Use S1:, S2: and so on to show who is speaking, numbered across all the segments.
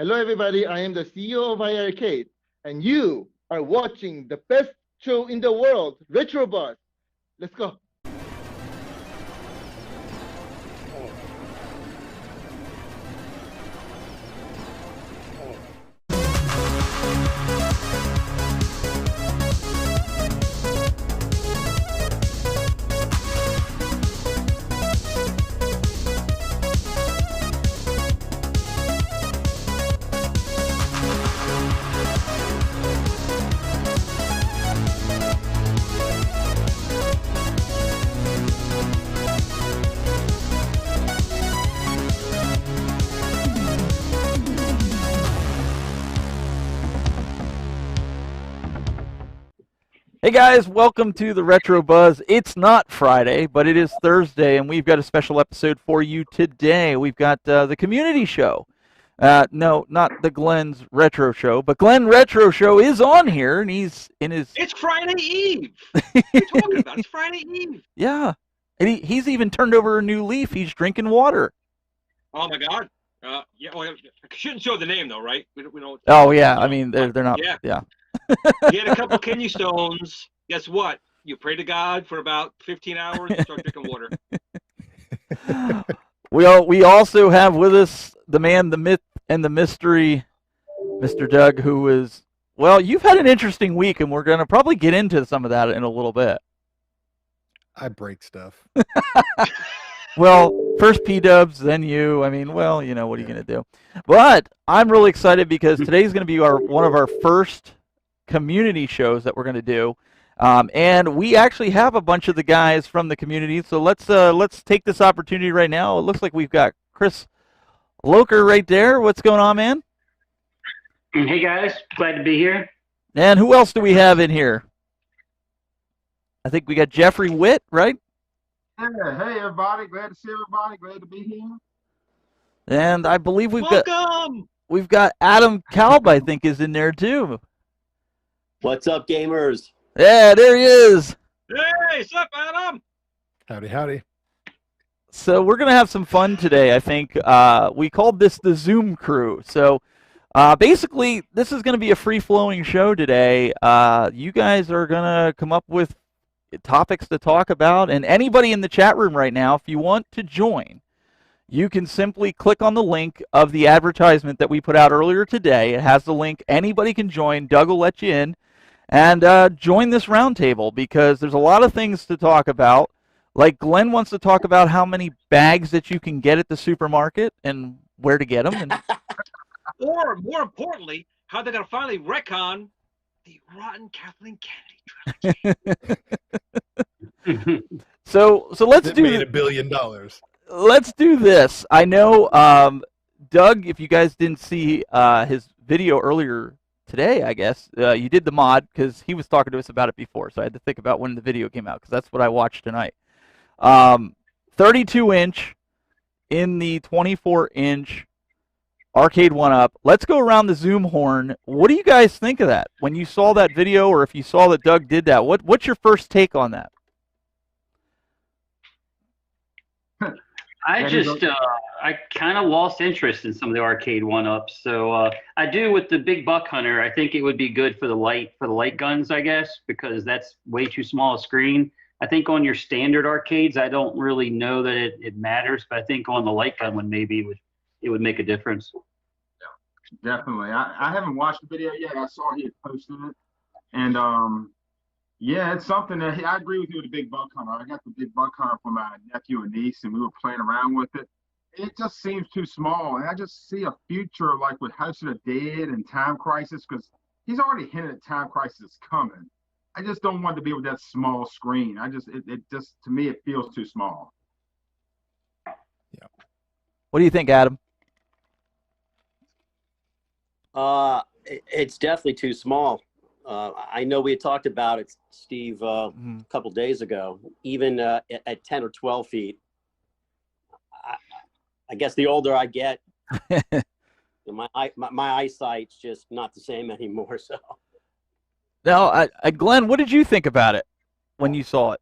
S1: Hello, everybody. I am the CEO of Arcade, and you are watching the best show in the world, Retro Buzz. Let's go.
S2: Hey guys, welcome to the Retro Buzz. It's not Friday, but it is Thursday, and we've got a special episode for you today. We've got the community show. No, not the Glen's Retro Show, but Glen Retro Show is on here, and he's in his...
S3: It's Friday Eve! What are you talking about? It's Friday Eve!
S2: Yeah, and he's even turned over a new leaf. He's drinking water.
S3: Oh my God. Yeah, well, I shouldn't show the name though, right? We don't.
S2: Oh yeah, I mean, they're not...
S3: Yeah. You had a couple kidney stones. Guess what? You pray to God for about 15 hours and start drinking water.
S2: We also have with us the man, the myth, and the mystery, Mr. Doug, who is... Well, you've had an interesting week, and we're going to probably get into some of that in a little bit.
S4: I break stuff.
S2: Well, first P-Dubs, then you. I mean, well, you know, what are you going to do? But I'm really excited because today's going to be one of our first community shows that we're going to do. And we actually have a bunch of the guys from the community, so let's take this opportunity right now. It looks like we've got Chris Loker right there. What's going on, man?
S5: Hey guys, glad to be here.
S2: And who else do we have in here? I think we got Jeffrey Witt, right?
S6: Yeah, hey everybody, glad to see everybody, glad to be here.
S2: And I believe
S3: Welcome!
S2: we've got Adam Kalb, I think, is in there too.
S7: What's up, gamers?
S2: Yeah, there he is.
S3: Hey, what's up, Adam?
S4: Howdy, howdy.
S2: So we're going to have some fun today, I think. We called this the Zoom Crew. So basically, this is going to be a free-flowing show today. You guys are going to come up with topics to talk about. And anybody in the chat room right now, if you want to join, you can simply click on the link of the advertisement that we put out earlier today. It has the link. Anybody can join. Doug will let you in. And join this roundtable because there's a lot of things to talk about. Like Glen wants to talk about how many bags that you can get at the supermarket and where to get them. And...
S3: Or, more importantly, how they're going to finally retcon the rotten Kathleen Kennedy trilogy.
S2: So let's
S4: It
S2: do
S4: made $1 billion.
S2: Let's do this. I know, Doug, if you guys didn't see his video earlier today, I guess, you did the mod because he was talking to us about it before, so I had to think about when the video came out because that's what I watched tonight. 32-inch in the 24-inch arcade 1-up. Let's go around the Zoom horn. What do you guys think of that? When you saw that video or if you saw that Doug did that, what's your first take on that?
S5: I kind of lost interest in some of the arcade 1-ups. So I do with the big buck hunter. I think it would be good for the light guns, I guess, because that's way too small a screen. I think on your standard arcades, I don't really know that it matters, but I think on the light gun one, maybe it would make a difference.
S6: Yeah, definitely. I haven't watched the video yet. I saw he had posted it. And yeah, it's something that I agree with you with the big buck hunter. I got the big buck hunter from my nephew and niece, and we were playing around with it. It just seems too small. And I just see a future like with House of the Dead and Time Crisis, because he's already hinted at Time Crisis is coming. I just don't want to be with that small screen. It just, to me, it feels too small.
S2: Yeah. What do you think, Adam?
S7: It's definitely too small. I know we had talked about it, Steve, a couple days ago. Even at 10 or 12 feet, I guess the older I get, my eyesight's just not the same anymore. So.
S2: Now, Glenn, what did you think about it when you saw it?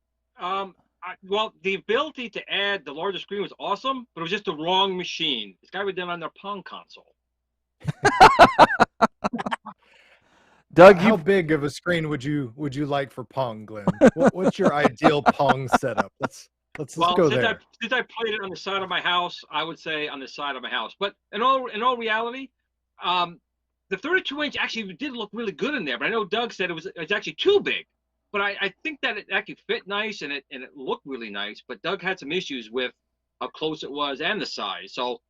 S3: Well, the ability to add the larger screen was awesome, but it was just the wrong machine. It's got to be done on their Pong console.
S2: Doug,
S4: How
S2: you
S4: big of a screen would you like for Pong, Glenn? What's your ideal Pong setup? Let's
S3: Well,
S4: go
S3: since
S4: there.
S3: since I played it on the side of my house, I would say on the side of my house. But in all reality, the 32-inch actually did look really good in there. But I know Doug said it's actually too big. But I think that it actually fit nice and it looked really nice. But Doug had some issues with how close it was and the size. So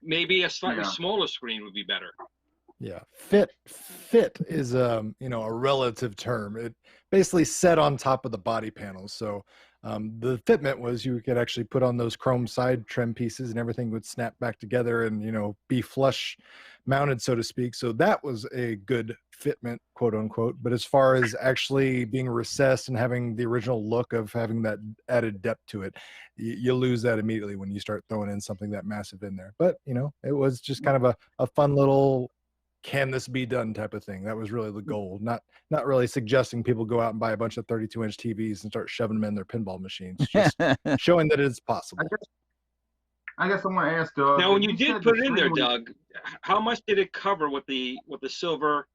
S3: maybe a slightly smaller screen would be better.
S4: Yeah, fit is a relative term. It basically set on top of the body panels. So the fitment was you could actually put on those chrome side trim pieces and everything would snap back together and be flush mounted, so to speak. So that was a good fitment, quote unquote. But as far as actually being recessed and having the original look of having that added depth to it, you lose that immediately when you start throwing in something that massive in there. But it was just kind of a fun little can this be done type of thing. That was really the goal. Not really suggesting people go out and buy a bunch of 32-inch TVs and start shoving them in their pinball machines. Just showing that it's possible.
S6: I guess I want to ask Doug.
S3: Now, when you did put it in there, Doug, how much did it cover with the silver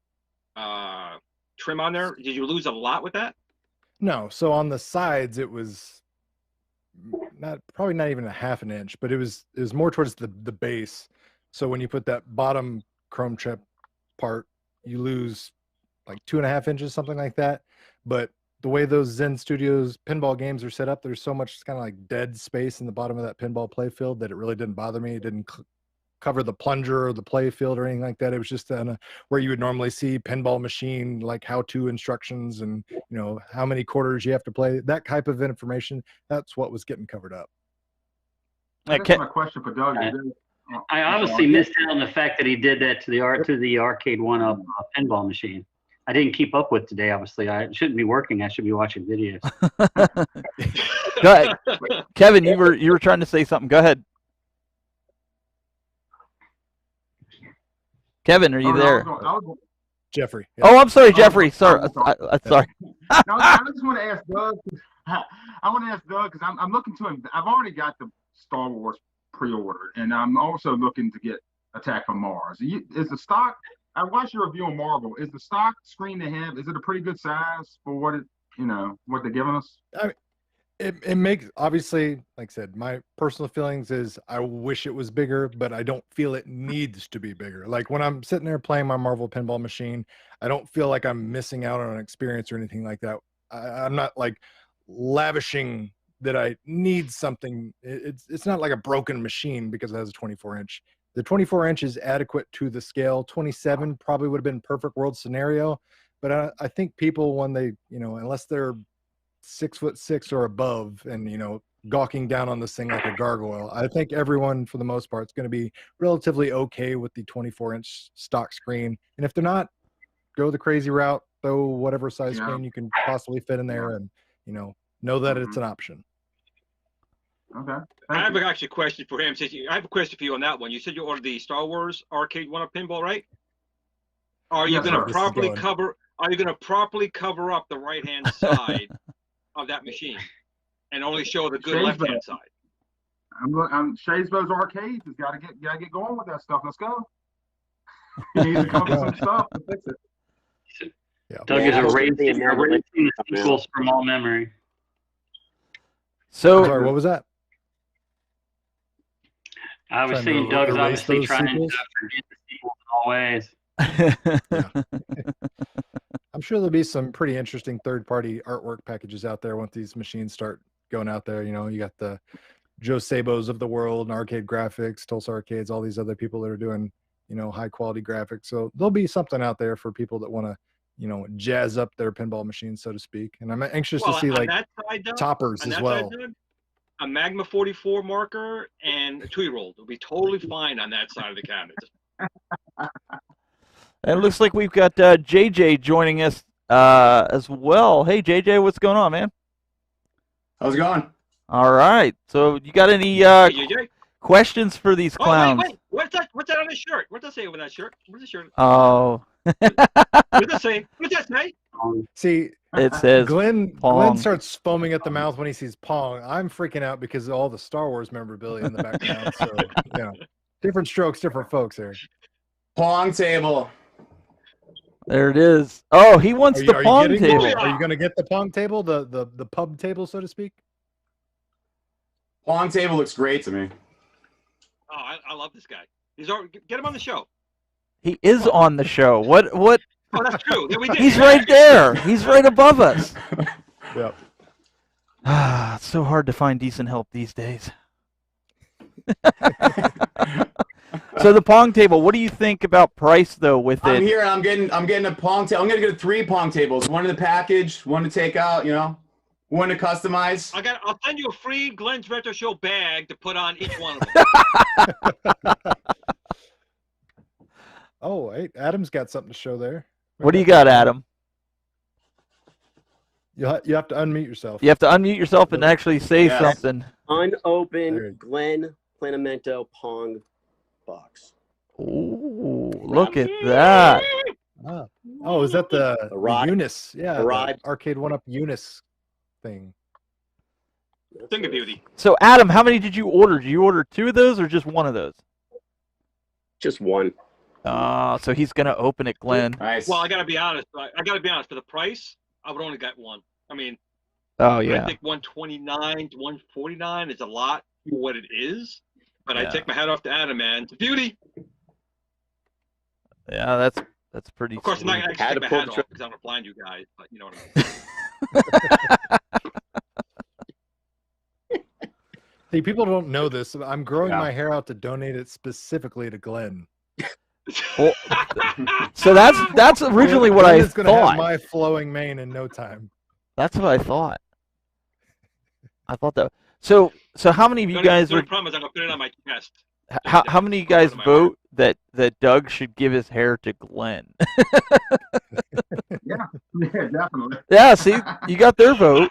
S3: trim on there? Did you lose a lot with that?
S4: No. So on the sides, it was probably not even a half an inch, but it was more towards the base. So when you put that bottom chrome chip part, you lose like 2.5 inches, something like that. But the way those Zen Studios pinball games are set up, there's so much kind of like dead space in the bottom of that pinball play field that it really didn't bother me. It didn't cover the plunger or the play field or anything like that. It was just where you would normally see pinball machine, like how-to instructions and how many quarters you have to play, that type of information. That's what was getting covered up.
S6: I guess my question for Doug is,
S5: I obviously missed out on the fact that he did that to the arcade one-up pinball machine. I didn't keep up with today. Obviously, I shouldn't be working. I should be watching videos.
S2: Go ahead, Kevin. You were trying to say something. Go ahead, Kevin. Are you there?
S4: Jeffrey.
S2: Yeah. Oh, I'm sorry, Jeffrey. Sorry, sorry.
S6: No, I just want to ask Doug. I want to ask Doug because I'm looking to him. I've already got the Star Wars pre-ordered, and I'm also looking to get Attack from Mars. Is the stock? I watched your review on Marvel. Is the stock screen they have? Is it a pretty good size for what what they're giving us?
S4: It makes, obviously, like I said, my personal feelings is I wish it was bigger, but I don't feel it needs to be bigger. Like when I'm sitting there playing my Marvel pinball machine, I don't feel like I'm missing out on an experience or anything like that. I'm not like lavishing that I need something. It's not like a broken machine because it has a 24-inch. The 24-inch is adequate to the scale. 27 probably would have been perfect world scenario, but I think people, when they, unless they're 6'6" or above and gawking down on this thing like a gargoyle, I think everyone for the most part is going to be relatively okay with the 24-inch stock screen. And if they're not, go the crazy route, throw whatever size screen you can possibly fit in there, and know that it's an option.
S6: Okay.
S3: I have actually a question for him. I have a question for you on that one. You said you ordered the Star Wars arcade one-up pinball, right? Are you going to properly cover? Are you going to properly cover up the right-hand side of that machine and only show the good left-hand side?
S6: I'm Shaysbo's Arcades has got to get going with that stuff. Let's go. He needs to come up with some stuff to fix it.
S4: Yeah.
S5: Doug is erasing the sequels from all memory.
S2: So,
S4: sorry, what was that?
S5: I was saying Doug's obviously trying to forget the sequels in all ways.
S4: I'm sure there'll be some pretty interesting third-party artwork packages out there once these machines start going out there. You got the Joe Sabos of the world and Arcade Graphics, Tulsa Arcades, all these other people that are doing, high-quality graphics. So there'll be something out there for people that want to, jazz up their pinball machines, so to speak. And I'm anxious to see like toppers as well.
S3: A Magma 44 marker and a 2-year-old will be totally fine on that side of the cabinet.
S2: And it looks like we've got JJ joining us as well. Hey, JJ, what's going on, man?
S8: How's it going?
S2: All right. So you got any questions for these clowns?
S3: Wait. What's that on his shirt? What's that say over that shirt? What's the shirt?
S2: Oh.
S3: What's that say? What's that say?
S4: See,
S2: it says
S4: Glen
S2: Pong.
S4: starts foaming at the mouth when he sees Pong. I'm freaking out because of all the Star Wars memorabilia in the background. So, different strokes, different folks here.
S8: Pong table.
S2: There it is. Oh, he wants the Pong table.
S4: Are you going to get the Pong table, the pub table, so to speak?
S8: Pong table looks great to me.
S3: Oh, I love this guy. He's already, get him on the show.
S2: He is on the show. What?
S3: Oh, that's true. Yeah, we did.
S2: He's right there. He's right above us.
S4: Yep.
S2: Ah, it's so hard to find decent help these days. So the Pong table, what do you think about price though with it?
S8: I'm here. I'm getting a Pong table. I'm gonna get 3 Pong tables. One in the package, one to take out. You know, one to customize.
S3: I'll send you a free Glenn's Retro Show bag to put on each one of them.
S4: Oh, wait, Adam's got something to show there.
S2: What do you got, Adam?
S4: You have to unmute yourself.
S2: You have to unmute yourself and actually say something.
S7: Unopened Glen Planamento Pong box.
S2: Ooh, look at that.
S4: Oh, is that the Eunice? Yeah,
S7: the
S4: Arcade 1-Up Eunice thing.
S3: Thing of beauty.
S2: So, Adam, how many did you order? Did you order 2 of those or just 1 of those?
S7: Just 1.
S2: So he's going to open it, Glenn.
S8: Nice.
S3: Well, I got to be honest. For the price, I would only get 1. I mean,
S2: oh yeah.
S3: I think 129 to 149 is a lot for what it is. But I take my hat off to Adam, man. It's a beauty.
S2: Yeah, that's pretty.
S3: Of course, I'm not going to take my hat off because I'm going to blind you guys. But you know what I mean.
S4: See, people don't know this. I'm growing my hair out to donate it specifically to Glenn.
S2: Well, so that's originally what I
S4: gonna
S2: thought.
S4: Have my flowing mane in no time.
S2: That's what I thought. I thought that. So how many of you guys are?
S3: The problem is I'm gonna put it on my chest.
S2: How many of you guys vote that Doug should give his hair to Glenn?
S6: Yeah, definitely.
S2: Yeah, see, you got their vote.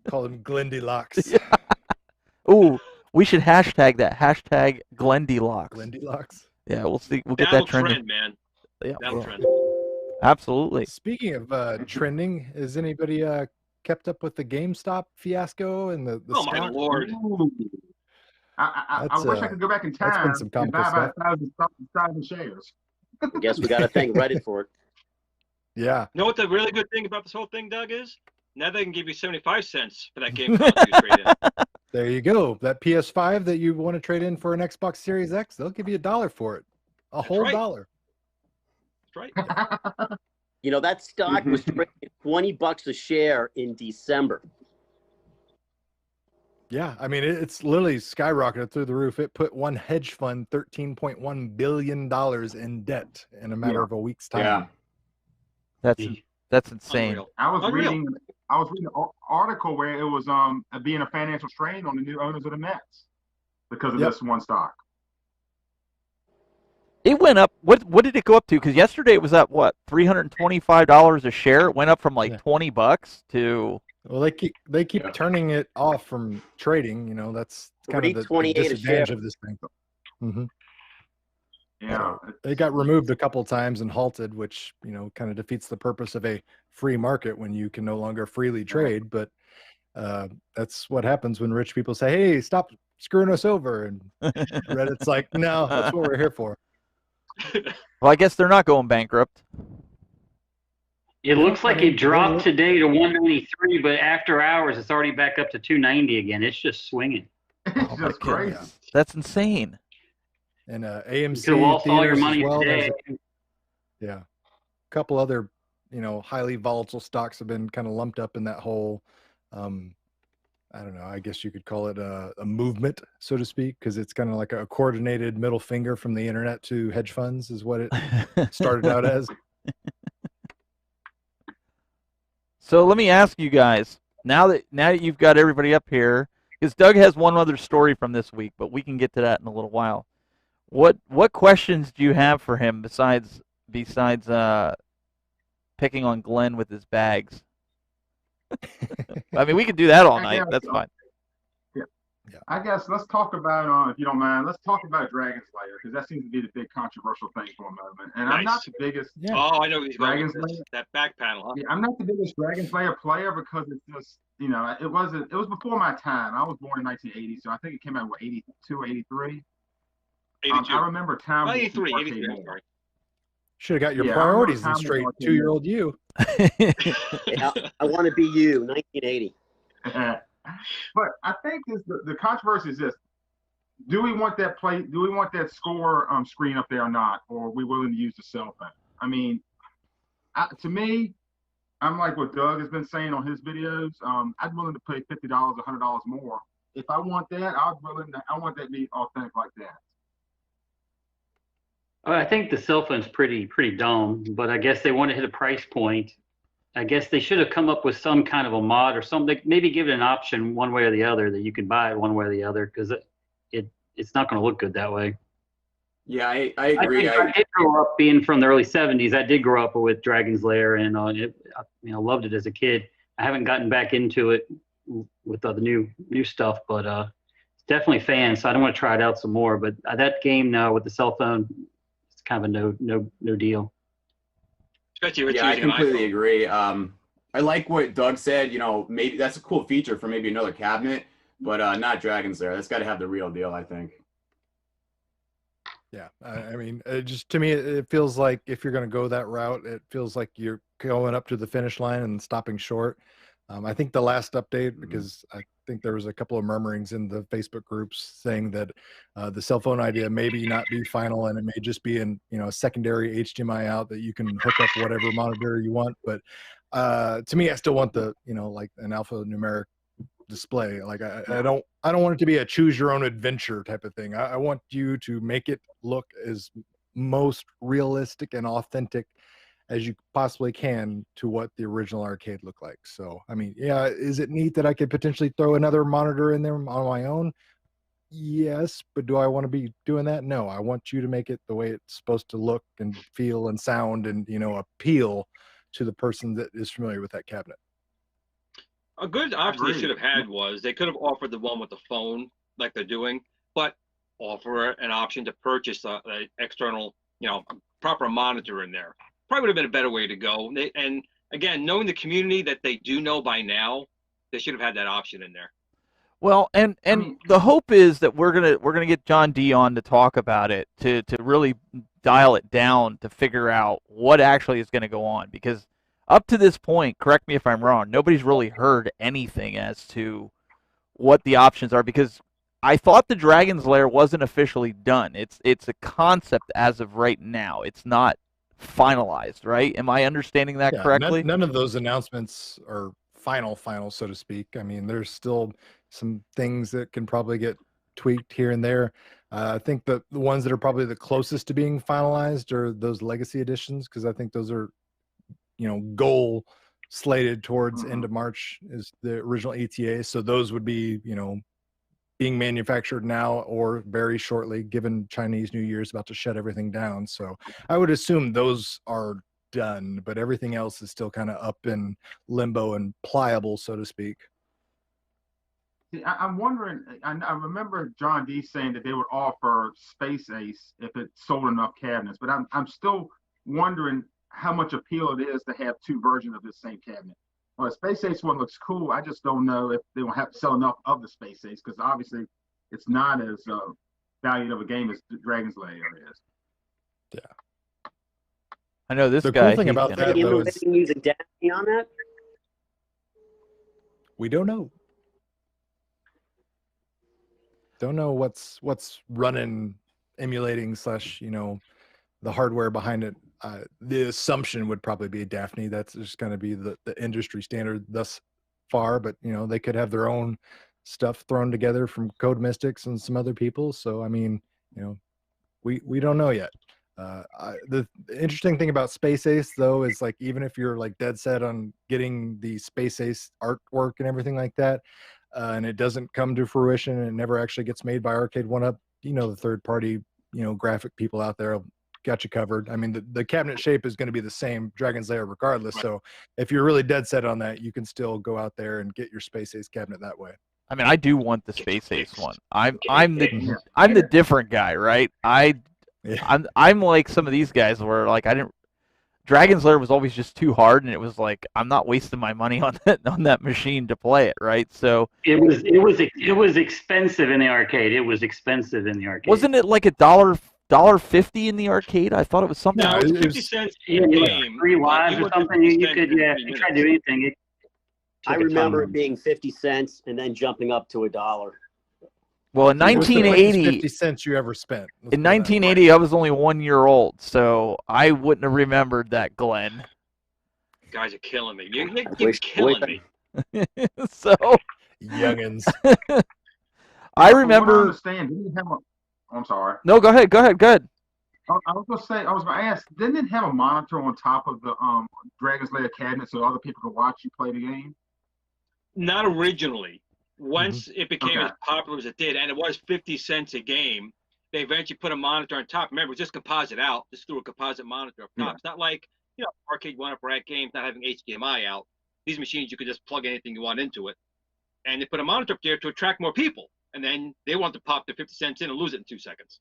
S4: Call him Glendylocks.
S2: Yeah. Ooh, we should hashtag that. Hashtag Glendylocks.
S4: Glendylocks.
S2: Yeah, we'll see. We'll get
S3: That'll
S2: that trending.
S3: trend, man.
S2: Yeah,
S3: that'll trend.
S2: Absolutely.
S4: Speaking of trending, has anybody kept up with the GameStop fiasco and the
S3: Oh my lord!
S6: I wish I could go back in time and buy about 1,000 shares.
S7: I guess we got to thank Reddit for it.
S4: Yeah.
S3: You know what the really good thing about this whole thing, Doug, is? Now they can give you 75 cents for that game console you trade in.
S4: There you go. That PS5 that you want to trade in for an Xbox Series X, they'll give you $1 for it. A whole $1.
S3: That's right.
S7: You know, that stock was trading $20 a share in December.
S4: Yeah, I mean, it's literally skyrocketed through the roof. It put one hedge fund $13.1 billion in debt in a matter of a week's time.
S8: Yeah.
S2: That's insane.
S3: Unreal.
S6: I was reading an article where it was being a financial strain on the new owners of the Mets because of this one stock.
S2: It went up. What did it go up to? Because yesterday it was at what, $325 a share. It went up from like $20 to.
S4: Well, they keep turning it off from trading. You know, that's kind of the disadvantage of this thing. Mm-hmm.
S6: Yeah,
S4: it got removed a couple times and halted, which, you know, kind of defeats the purpose of a free market when you can no longer freely trade. But that's what happens when rich people say, "Hey, stop screwing us over," and Reddit's like, "No, that's what we're here for."
S2: Well, I guess they're not going bankrupt.
S5: It looks like it dropped today to 193, but after hours, it's already back up to 290 again. It's just swinging.
S6: It's just crazy.
S2: That's insane.
S4: And AMC
S5: You lost all your
S4: theaters
S5: money
S4: as well.
S5: today.
S4: Yeah, a couple other, you know, highly volatile stocks have been kind of lumped up in that whole. I don't know. I guess you could call it a movement, so to speak, because it's kind of like a coordinated middle finger from the internet to hedge funds, is what it started out as.
S2: So let me ask you guys, now that you've got everybody up here, because Doug has one other story from this week, but we can get to that in a little while. What questions do you have for him besides picking on Glenn with his bags? I mean, we could do that all night. That's fine.
S6: Yeah. I guess let's talk about, if you don't mind, let's talk about Dragon Slayer, because that seems to be the big controversial thing for a moment. And I'm not the biggest.
S3: Yeah. Oh, I know he's
S6: Dragon
S3: going
S6: Slayer.
S3: That back panel. Huh?
S6: Yeah, I'm not the biggest Dragon Slayer player because it's just, you know, it was before my time. I was born in 1980, so I think it came out, 82 or 83.
S3: 82.
S6: I remember time.
S3: Well,
S6: Warp
S3: 83,
S6: Arcade
S3: 83, I'm
S6: more.
S3: sorry.
S4: Should have got your
S6: Yeah, I remember
S4: priorities in
S6: Time Warp
S4: straight,
S6: Arcade
S4: 2-year-old you.
S7: Yeah, I want to be you, 1980.
S6: But I think the controversy is this: do we want that Do we want that score screen up there or not, or are we willing to use the cell phone? I mean, to me, I'm like what Doug has been saying on his videos. I'm willing to pay $50, $100 more if I want that. I want that to be authentic like that.
S5: I think the cell phone's pretty dumb, but I guess they want to hit a price point. I guess they should have come up with some kind of a mod or something. Maybe give it an option one way or the other that you can buy it one way or the other, because it's not going to look good that way.
S8: Yeah, I agree.
S5: I did grow up being from the early '70s. I did grow up with Dragon's Lair, and loved it as a kid. I haven't gotten back into it with the new stuff, but definitely a fan. So I don't want to try it out some more. But that game now with the cell phone, it's kind of a no deal.
S3: Especially
S8: Yeah, I completely agree. I like what Doug said. Maybe that's a cool feature for maybe another cabinet, but not Dragon's Lair. That's got to have the real deal, I think.
S4: Yeah, I mean, just to me, it feels like if you're going to go that route, it feels like you're going up to the finish line and stopping short. I think the last update, because I think there was a couple of murmurings in the Facebook groups saying that the cell phone idea maybe not be final, and it may just be in a secondary HDMI out that you can hook up whatever monitor you want. But to me, I still want the like an alphanumeric display. Like I don't want it to be a choose your own adventure type of thing. I want you to make it look as most realistic and authentic as you possibly can to what the original arcade looked like. So I mean, yeah, is it neat that I could potentially throw another monitor in there on my own? Yes, but do I want to be doing that? No, I want you to make it the way it's supposed to look and feel and sound and appeal to the person that is familiar with that cabinet.
S3: A good option they should have had was they could have offered the one with the phone like they're doing, but offer an option to purchase an external, proper monitor in there. Probably would have been a better way to go. And again, knowing the community that they do know by now, they should have had that option in there.
S2: Well, and the hope is that we're gonna get John D on to talk about it to really dial it down to figure out what actually is going to go on, because up to this point, correct me if I'm wrong, nobody's really heard anything as to what the options are, because I thought the Dragon's Lair wasn't officially done. It's a concept as of right now. It's not finalized, right? Am I understanding that correctly?
S4: None of those announcements are final, so to speak. I mean, there's still some things that can probably get tweaked here and there. I think the ones that are probably the closest to being finalized are those legacy editions, because I think those are goal slated towards end of March is the original ETA. So those would be, being manufactured now or very shortly, given Chinese New Year is about to shut everything down. So I would assume those are done, but everything else is still kind of up in limbo and pliable, so to speak.
S6: See, I'm wondering, I remember John D saying that they would offer Space Ace if it sold enough cabinets, but I'm still wondering how much appeal it is to have two versions of this same cabinet. Well, the Space Ace one looks cool. I just don't know if they will have to sell enough of the Space Ace, because obviously it's not as valued of a game as Dragon's Lair is.
S4: Yeah.
S2: I know this
S4: the
S2: guy.
S4: Cool thing about that, though, is
S7: using Daphne on that?
S4: We don't know. Don't know what's running, emulating / the hardware behind it. The assumption would probably be Daphne. That's just going to be the industry standard thus far, but they could have their own stuff thrown together from Code Mystics and some other people. So I mean, we don't know yet. The interesting thing about Space Ace, though, is like, even if you're like dead set on getting the Space Ace artwork and everything like that, and it doesn't come to fruition and it never actually gets made by Arcade 1-Up, the third party graphic people out there got you covered. I mean, the cabinet shape is going to be the same Dragon's Lair regardless. So if you're really dead set on that, you can still go out there and get your Space Ace cabinet that way.
S2: I mean, I do want the Space Ace one. I'm the different guy, right? I'm like some of these guys where like Dragon's Lair was always just too hard, and it was like, I'm not wasting my money on that machine to play it, right? So
S5: it was expensive in the arcade. It was expensive in the arcade.
S2: wasn't it like $1.50 in the arcade? I thought it was something.
S3: No, it was 50 cents a game.
S5: 3 lives or something. You could, if you tried to do anything.
S7: I remember it being 50 cents and then jumping up to $1.
S2: Well, in
S4: What's the quickest
S2: 1980,
S4: 50 cents you ever spent? Let's
S2: in
S4: put it that way.
S2: 1980, I was only 1 year old, so I wouldn't have remembered that, Glenn.
S3: Guys are killing me. You're
S7: Wish-
S3: killing
S7: wait.
S3: me.
S2: So
S4: Youngins.
S2: I
S6: From what I
S2: remember.
S6: understand, didn't it have I'm sorry.
S2: No, go ahead. Go ahead.
S6: I was gonna say, I was gonna ask, didn't it have a monitor on top of the Dragon's Lair cabinet so other people could watch you play the game?
S3: Not originally. Once it became
S6: Okay.
S3: as popular as it did, and it was 50 cents a game, they eventually put a monitor on top. Remember, it was just composite out, just threw a composite monitor up top.
S6: Yeah.
S3: It's not like, arcade one-up or ATGames not having HDMI out. These machines, you could just plug anything you want into it. And they put a monitor up there to attract more people. And then they want to pop the 50 cents in and lose it in 2 seconds.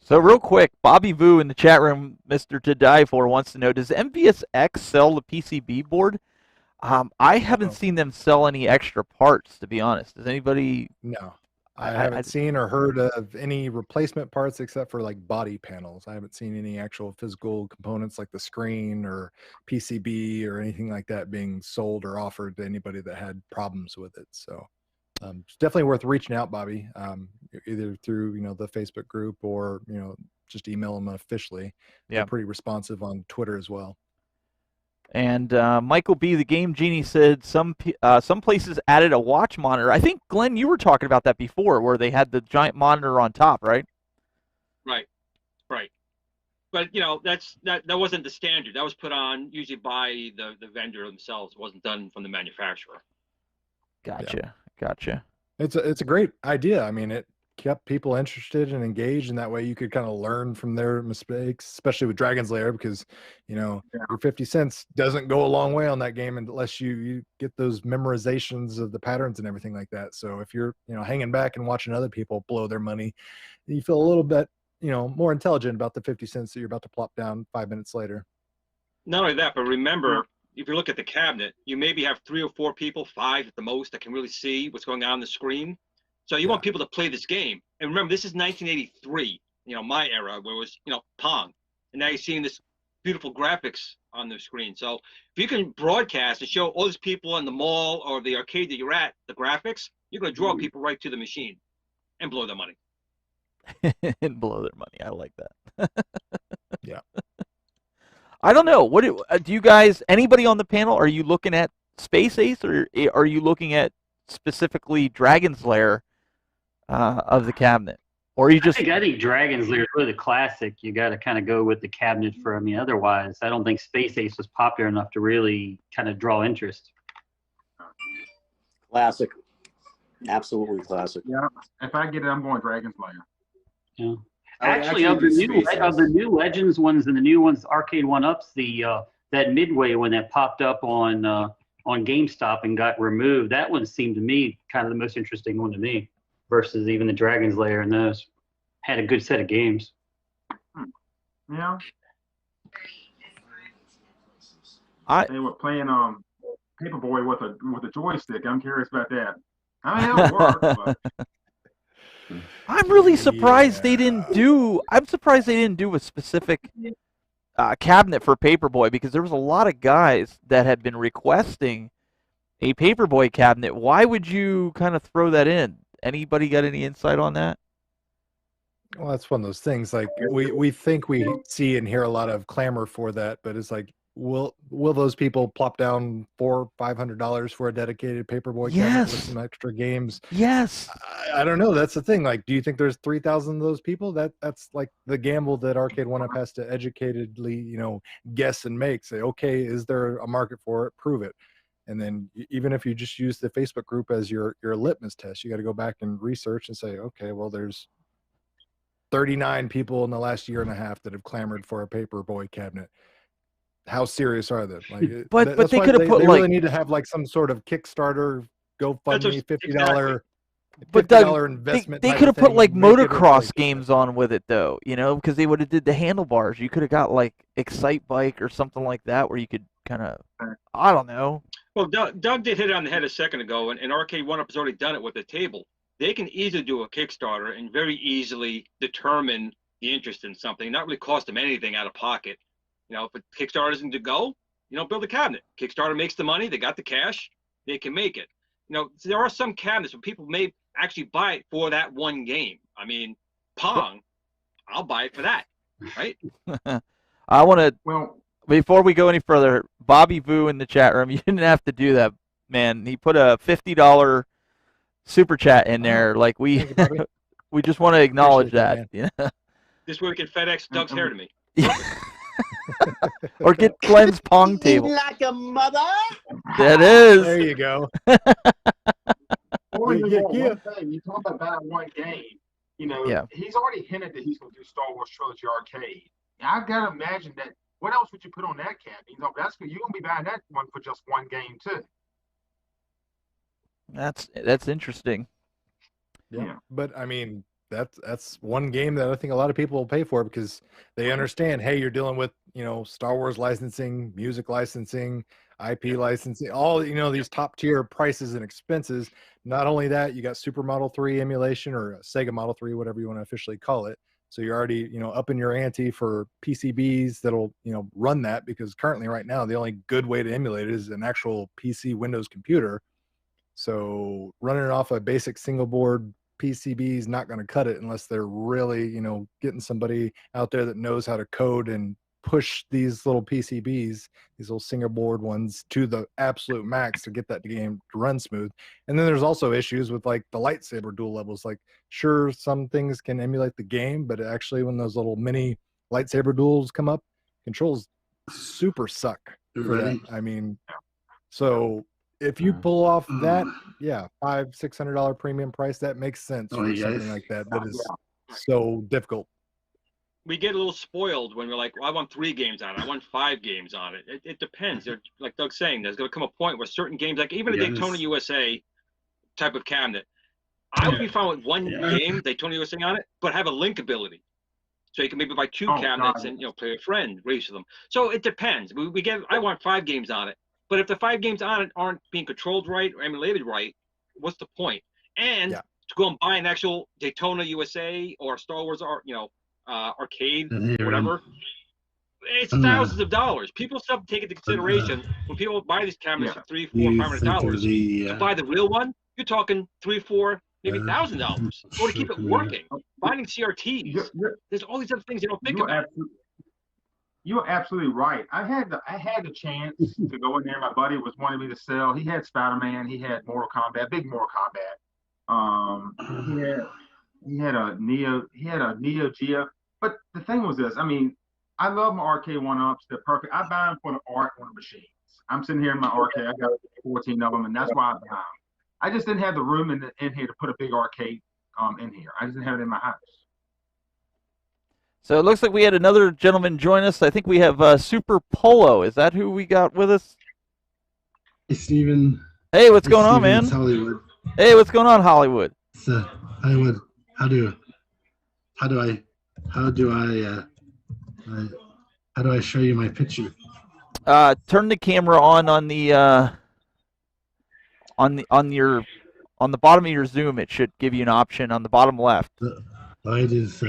S2: So real quick, Bobby Vu in the chat room, Mr. To Die For, wants to know: does Mvsx sell the PCB board? I haven't seen them sell any extra parts, to be honest. Does anybody?
S4: No, I haven't seen or heard of any replacement parts except for like body panels. I haven't seen any actual physical components like the screen or PCB or anything like that being sold or offered to anybody that had problems with it. So it's definitely worth reaching out, Bobby, either through the Facebook group or just email them officially.
S2: Yeah.
S4: They're pretty responsive on Twitter as well.
S2: And Michael B, the Game Genie, said some places added a watch monitor. I think, Glenn, you were talking about that before, where they had the giant monitor on top, right?
S3: Right. But that wasn't the standard. That was put on usually by the vendor themselves. It wasn't done from the manufacturer.
S2: Gotcha.
S4: It's a great idea. I mean, it kept people interested and engaged, and that way you could kind of learn from their mistakes, especially with Dragon's Lair, because your 50 cents doesn't go a long way on that game unless you get those memorizations of the patterns and everything like that. So if you're hanging back and watching other people blow their money, you feel a little bit more intelligent about the 50 cents that you're about to plop down 5 minutes later.
S3: Not only that, but remember, if you look at the cabinet, you maybe have 3 or 4 people, 5 at the most, that can really see what's going on the screen. So you want people to play this game. And remember, this is 1983, my era, where it was, Pong. And now you're seeing this beautiful graphics on the screen. So if you can broadcast and show all these people in the mall or the arcade that you're at, the graphics, you're going to draw people right to the machine and blow their money.
S2: And blow their money. I like that.
S4: Yeah.
S2: I don't know. What do you guys, anybody on the panel, are you looking at Space Ace, or are you looking at specifically Dragon's Lair of the cabinet? Or you just...
S5: I think Dragon's Lair is really the classic. You got to kind of go with the cabinet for, otherwise, I don't think Space Ace was popular enough to really kind of draw interest.
S7: Classic. Absolutely classic.
S6: Yeah. If I get it, I'm going Dragon's Lair.
S5: Yeah.
S8: I would
S5: Actually, of the new Legends ones and the new ones, arcade one-ups, that Midway one that popped up on GameStop and got removed, that one seemed to me kind of the most interesting one to me, versus even the Dragon's Lair, and those had a good set of games.
S6: Yeah. They were playing Paperboy with a joystick. I'm curious about that. I mean, it'll work, but...
S2: I'm really surprised they didn't do. I'm surprised they didn't do a specific cabinet for Paperboy, because there was a lot of guys that had been requesting a Paperboy cabinet. Why would you kind of throw that in? Anybody got any insight on that?
S4: Well, that's one of those things. Like we think we see and hear a lot of clamor for that, but it's like, will those people plop down $400-500 for a dedicated Paperboy cabinet with some extra games?
S2: Yes.
S4: I don't know. That's the thing. Like, do you think there's 3,000 of those people? That's like the gamble that Arcade One Up has to educatedly, guess and make. Say, okay, is there a market for it? Prove it. And then even if you just use the Facebook group as your litmus test, you got to go back and research and say, okay, well, there's 39 people in the last year and a half that have clamored for a Paperboy cabinet. How serious are they? Like,
S2: but they could have put
S4: they
S2: like,
S4: really need to have like some sort of Kickstarter, GoFundMe, $50
S2: But
S4: $50
S2: Doug,
S4: investment.
S2: they
S4: type
S2: could have put
S4: thing,
S2: like
S4: make it
S2: motocross
S4: like-
S2: games on with it though, you know, because they would have did the handlebars. You could have got like Excite Bike or something like that where you could kind of, I don't know.
S3: Well, Doug did hit it on the head a second ago, and Arcade 1-Up has already done it with the table. They can easily do a Kickstarter and very easily determine the interest in something, not really cost them anything out of pocket. You know, if a Kickstarter isn't to go, you know, build a cabinet. Kickstarter makes the money, they got the cash, they can make it. You know, so there are some cabinets where people may actually buy it for that one game. I mean, Pong, I'll buy it for that, right?
S2: I want to,
S6: Well,
S2: before we go any further, Bobby Boo in the chat room, you didn't have to do that, man. He put a $50 super chat in there. Like we we just want to acknowledge that. Yeah.
S3: This way we can FedEx Doug's hair to me.
S2: Or get Glenn's Pong table.
S7: Like a mother.
S2: That is.
S4: There you go.
S6: Or
S4: Yeah,
S6: you
S4: yeah.
S6: one thing, you talk about one game, you know,
S2: Yeah.
S6: he's already hinted that he's going to do Star Wars Trilogy Arcade. I've got to imagine that. What else would you put on that cabinet? You know, that's you're going to be buying that one for just one game too.
S2: That's interesting.
S4: Yeah. But I mean, that's one game that I think a lot of people will pay for because they understand, hey, you're dealing with, you know, Star Wars licensing, music licensing, IP licensing, all, you know, these top tier prices and expenses. Not only that, you got Super Model 3 emulation or Sega Model 3, whatever you want to officially call it. So you're already, you know, upping your ante for PCBs that'll, you know, run that, because currently right now the only good way to emulate it is an actual PC Windows computer. So running it off a basic single board PCB is not going to cut it unless they're really, you know, getting somebody out there that knows how to code and push these little PCBs, these little single board ones, to the absolute max to get that game to run smooth. And then there's also issues with like the lightsaber dual levels. Like, sure, some things can emulate the game, but actually when those little mini lightsaber duels come up, controls super suck for that. I mean, so if you pull off that, yeah, $500-$600 premium price, that makes sense for something like that. That is so difficult.
S3: We get a little spoiled when we're like, well, I want 3 games on it. I want 5 games on it. It depends. Like Doug's saying, there's going to come a point where certain games, like even a Daytona USA type of cabinet, I would be fine with one game, Daytona USA on it, but have a link ability. So you can maybe buy 2 cabinets and, you know, play a friend, race with them. So it depends. I want 5 games on it. But if the 5 games on it aren't being controlled right or emulated right, what's the point? And to go and buy an actual Daytona USA or Star Wars, you know, arcade, whatever, it's thousands of dollars. People still have to take into consideration when people buy these cabinets for $300, $400, $500. To buy the real one, you're talking $300, $400, maybe $1,000. Or to keep it working, finding CRTs. There's all these other things you don't think about.
S6: You're absolutely right. I had the chance to go in there. My buddy was wanting me to sell. He had Spider-Man. He had Mortal Kombat, big Mortal Kombat. He had a Neo Geo. But the thing was this. I mean, I love my arcade 1-Ups. They're perfect. I buy them for the art on the machines. I'm sitting here in my arcade. I got 14 of them, and that's why I buy them. I just didn't have the room in here to put a big arcade in here. I just didn't have it in my house.
S2: So it looks like we had another gentleman join us. I think we have Super Polo. Is that who we got with us?
S9: Hey, Steven.
S2: Hey, what's going on, man?
S9: It's Hollywood.
S2: Hey, what's going on, Hollywood?
S9: So, Hollywood, how do I show you my picture?
S2: Turn the camera on the bottom of your Zoom. It should give you an option on the bottom left.
S9: The light is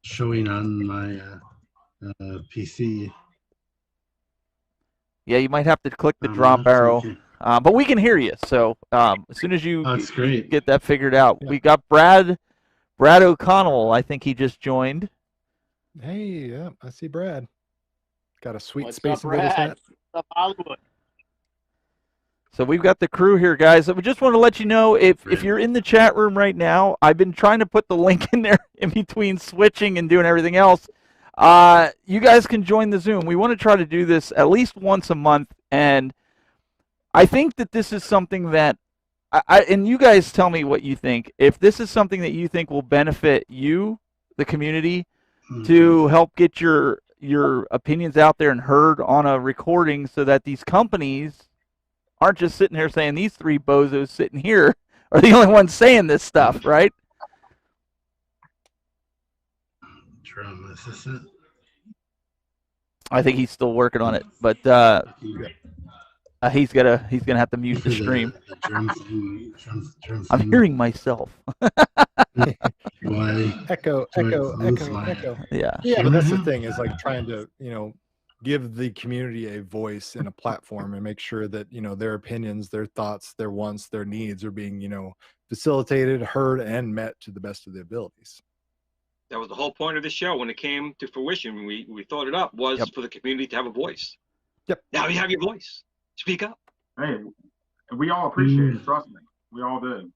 S9: showing on my PC.
S2: Yeah, you might have to click the drop arrow, but we can hear you. So as soon as you get that figured out, we got Brad O'Connell. I think he just joined.
S4: Hey, yeah, I see Brad. Got a sweet
S7: What's
S4: Space
S7: up,
S4: Invaders
S7: Brad?
S4: hat.
S7: What's up, Hollywood?
S2: So we've got the crew here, guys. We just want to let you know, if you're in the chat room right now, I've been trying to put the link in there in between switching and doing everything else. You guys can join the Zoom. We want to try to do this at least once a month, and I think that this is something that, and you guys tell me what you think. If this is something that you think will benefit you, the community, to help get your opinions out there and heard on a recording, so that these companies aren't just sitting here saying these 3 bozos sitting here are the only ones saying this stuff, right?
S9: Drum assistant.
S2: I think he's still working on it, but he's gonna have to mute the stream.
S9: The drum thing. Drum
S2: I'm
S9: thing.
S2: hearing myself.
S4: Echo, echo, echo.
S2: Yeah.
S4: Yeah, but that's the thing is like trying to, give the community a voice and a platform and make sure that, their opinions, their thoughts, their wants, their needs are being, facilitated, heard, and met to the best of their abilities.
S3: That was the whole point of the show when it came to fruition. We thought it up was for the community to have a voice.
S4: Yep.
S3: Now you have your voice. Speak up.
S6: Hey, we all appreciate it. Trust me, we all do.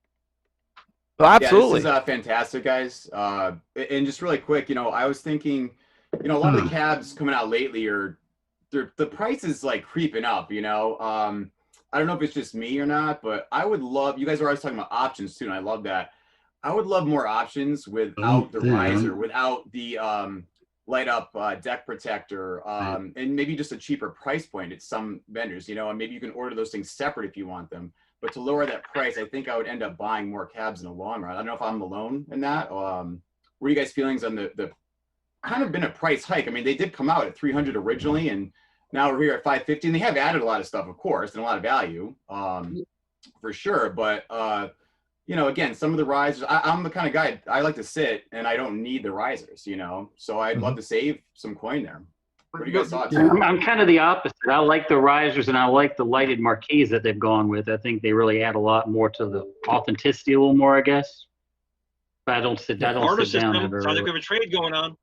S2: Well, absolutely.
S8: Yeah, this is fantastic, guys. And just really quick, I was thinking, a lot of the cabs coming out lately the price is like creeping up. I don't know if it's just me or not, but I would love. You guys are always talking about options too, and I love that. I would love more options without the riser, without the light up deck protector, and maybe just a cheaper price point at some vendors, and maybe you can order those things separate if you want them. But to lower that price, I think I would end up buying more cabs in the long run. I don't know if I'm alone in that. What are you guys' feelings on the kind of been a price hike? I mean, they did come out at 300 originally, and now we're here at 550, and they have added a lot of stuff, of course, and a lot of value, for sure. But again, some of the risers, I'm the kind of guy, I like to sit and I don't need the risers, so I'd love to save some coin there. What do you guys thought?
S5: I'm kind of the opposite. I like the risers and I like the lighted marquees that they've gone with. I think they really add a lot more to the authenticity, a little more, I guess. But I don't sit down.
S3: Sounds like we have a trade going on.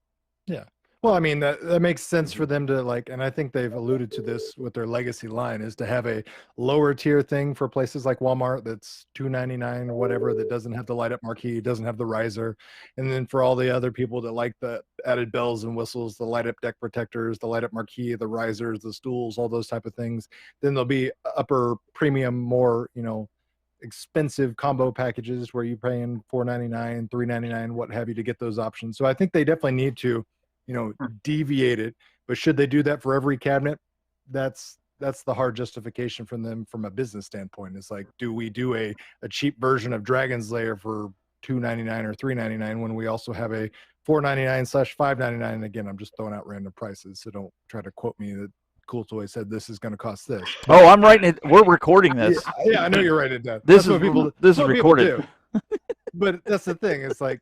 S4: Yeah. Well, I mean, that makes sense for them to and I think they've alluded to this with their legacy line, is to have a lower tier thing for places like Walmart that's $2.99 or whatever, that doesn't have the light up marquee, doesn't have the riser. And then for all the other people that like the added bells and whistles, the light up deck protectors, the light up marquee, the risers, the stools, all those type of things, then there'll be upper premium, more, expensive combo packages where you're paying $4.99, $3.99, what have you, to get those options. So I think they definitely need to deviate it, but should they do that for every cabinet? That's the hard justification from them from a business standpoint. It's like, do we do a cheap version of Dragon's Lair for $2.99 or $3.99 when we also have a $4.99/$5.99? And again, I'm just throwing out random prices, so don't try to quote me that Cool Toy said this is going to cost this.
S2: Oh, I'm writing it. We're recording this.
S4: Yeah, I know you're writing it down.
S2: This is recorded.
S4: But that's the thing. It's like,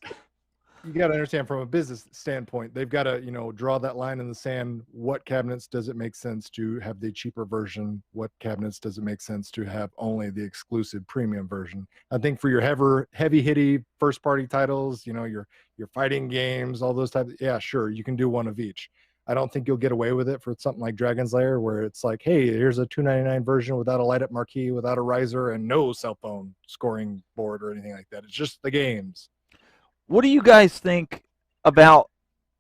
S4: you got to understand from a business standpoint, they've got to, draw that line in the sand. What cabinets does it make sense to have the cheaper version? What cabinets does it make sense to have only the exclusive premium version? I think for your heavy hitty first party titles, your fighting games, all those types, yeah, sure, you can do one of each. I don't think you'll get away with it for something like Dragon's Lair, where it's like, hey, here's a $2.99 version without a light up marquee, without a riser, and no cell phone scoring board or anything like that. It's just the games.
S2: What do you guys think about